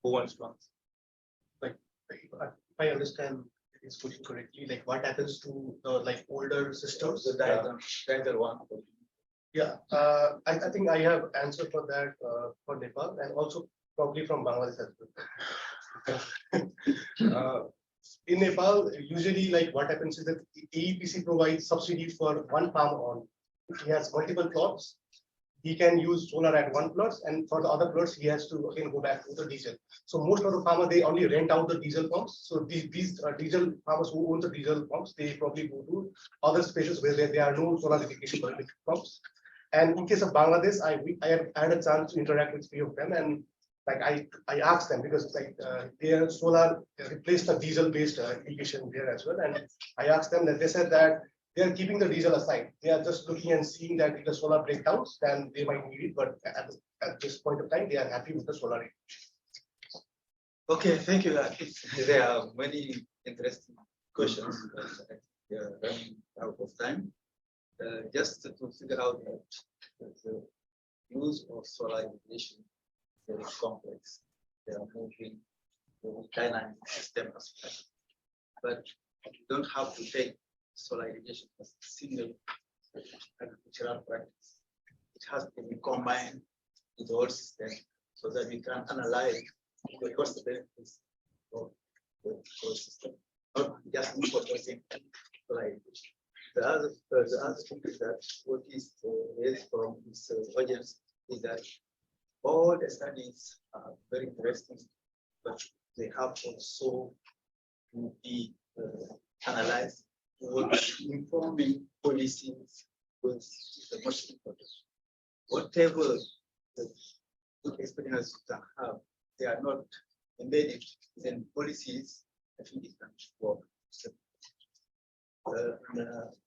Speaker 15: Who wants to answer?
Speaker 4: If I understand it's putting correctly, like what happens to the older systems?
Speaker 3: The diagram one.
Speaker 4: Yeah, I think I have answer for that for Nepal, and also probably from Bangladesh as well. In Nepal, usually what happens is that AEPC provides subsidy for one farm on. If he has multiple plots, he can use solar at one plot, and for the other plots, he has to again go back to the diesel. So most of the farmers, they only rent out the diesel pumps. So these diesel farmers who own the diesel pumps, they probably go to other spaces where there are no solar irrigation pumps. And in case of Bangladesh, I had a chance to interact with 3 of them, and I asked them, because their solar replaced the diesel-based irrigation there as well, and I asked them that they said that they are keeping the diesel aside. They are just looking and seeing that if the solar breakdowns, then they might need it, but at this point of time, they are happy with the solar irrigation.
Speaker 3: Okay, thank you. There are many interesting questions. We are running out of time. Just to figure out the use of solar irrigation is very complex. They are moving the dynamic system as well. But you don't have to take solar irrigation as a single agricultural practice. It has to be combined with the whole system so that we can analyze the cost benefits of the whole system, not just focusing on solar irrigation. The other thing is that what is raised from this audience is that all the studies are very interesting, but they have also to be analyzed towards informing policies with the most important. Whatever the good experience you can have, they are not embedded in policies. I think it can work.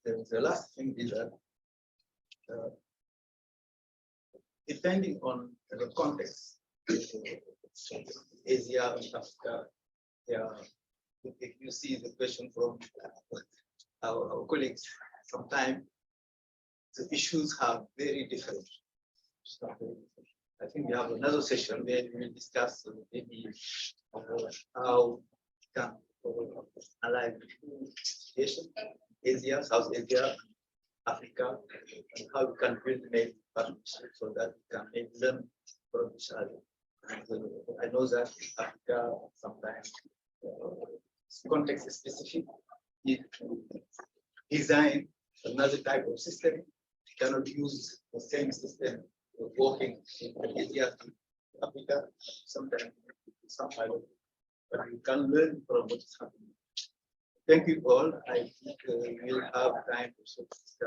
Speaker 3: The last thing is that depending on the context, Asia and Africa, if you see the question from our colleagues, sometimes the issues are very different. I think we have another session where we will discuss maybe how we can analyze situation, Asia, South Asia, Africa, and how we can build maybe partnerships so that we can maybe learn from each other. And I know that Africa sometimes context specific, need to design another type of system. You cannot use the same system working in Asia to Africa. Sometimes some pilot, but you can learn from what is happening. Thank you all. I think we'll have time to discuss.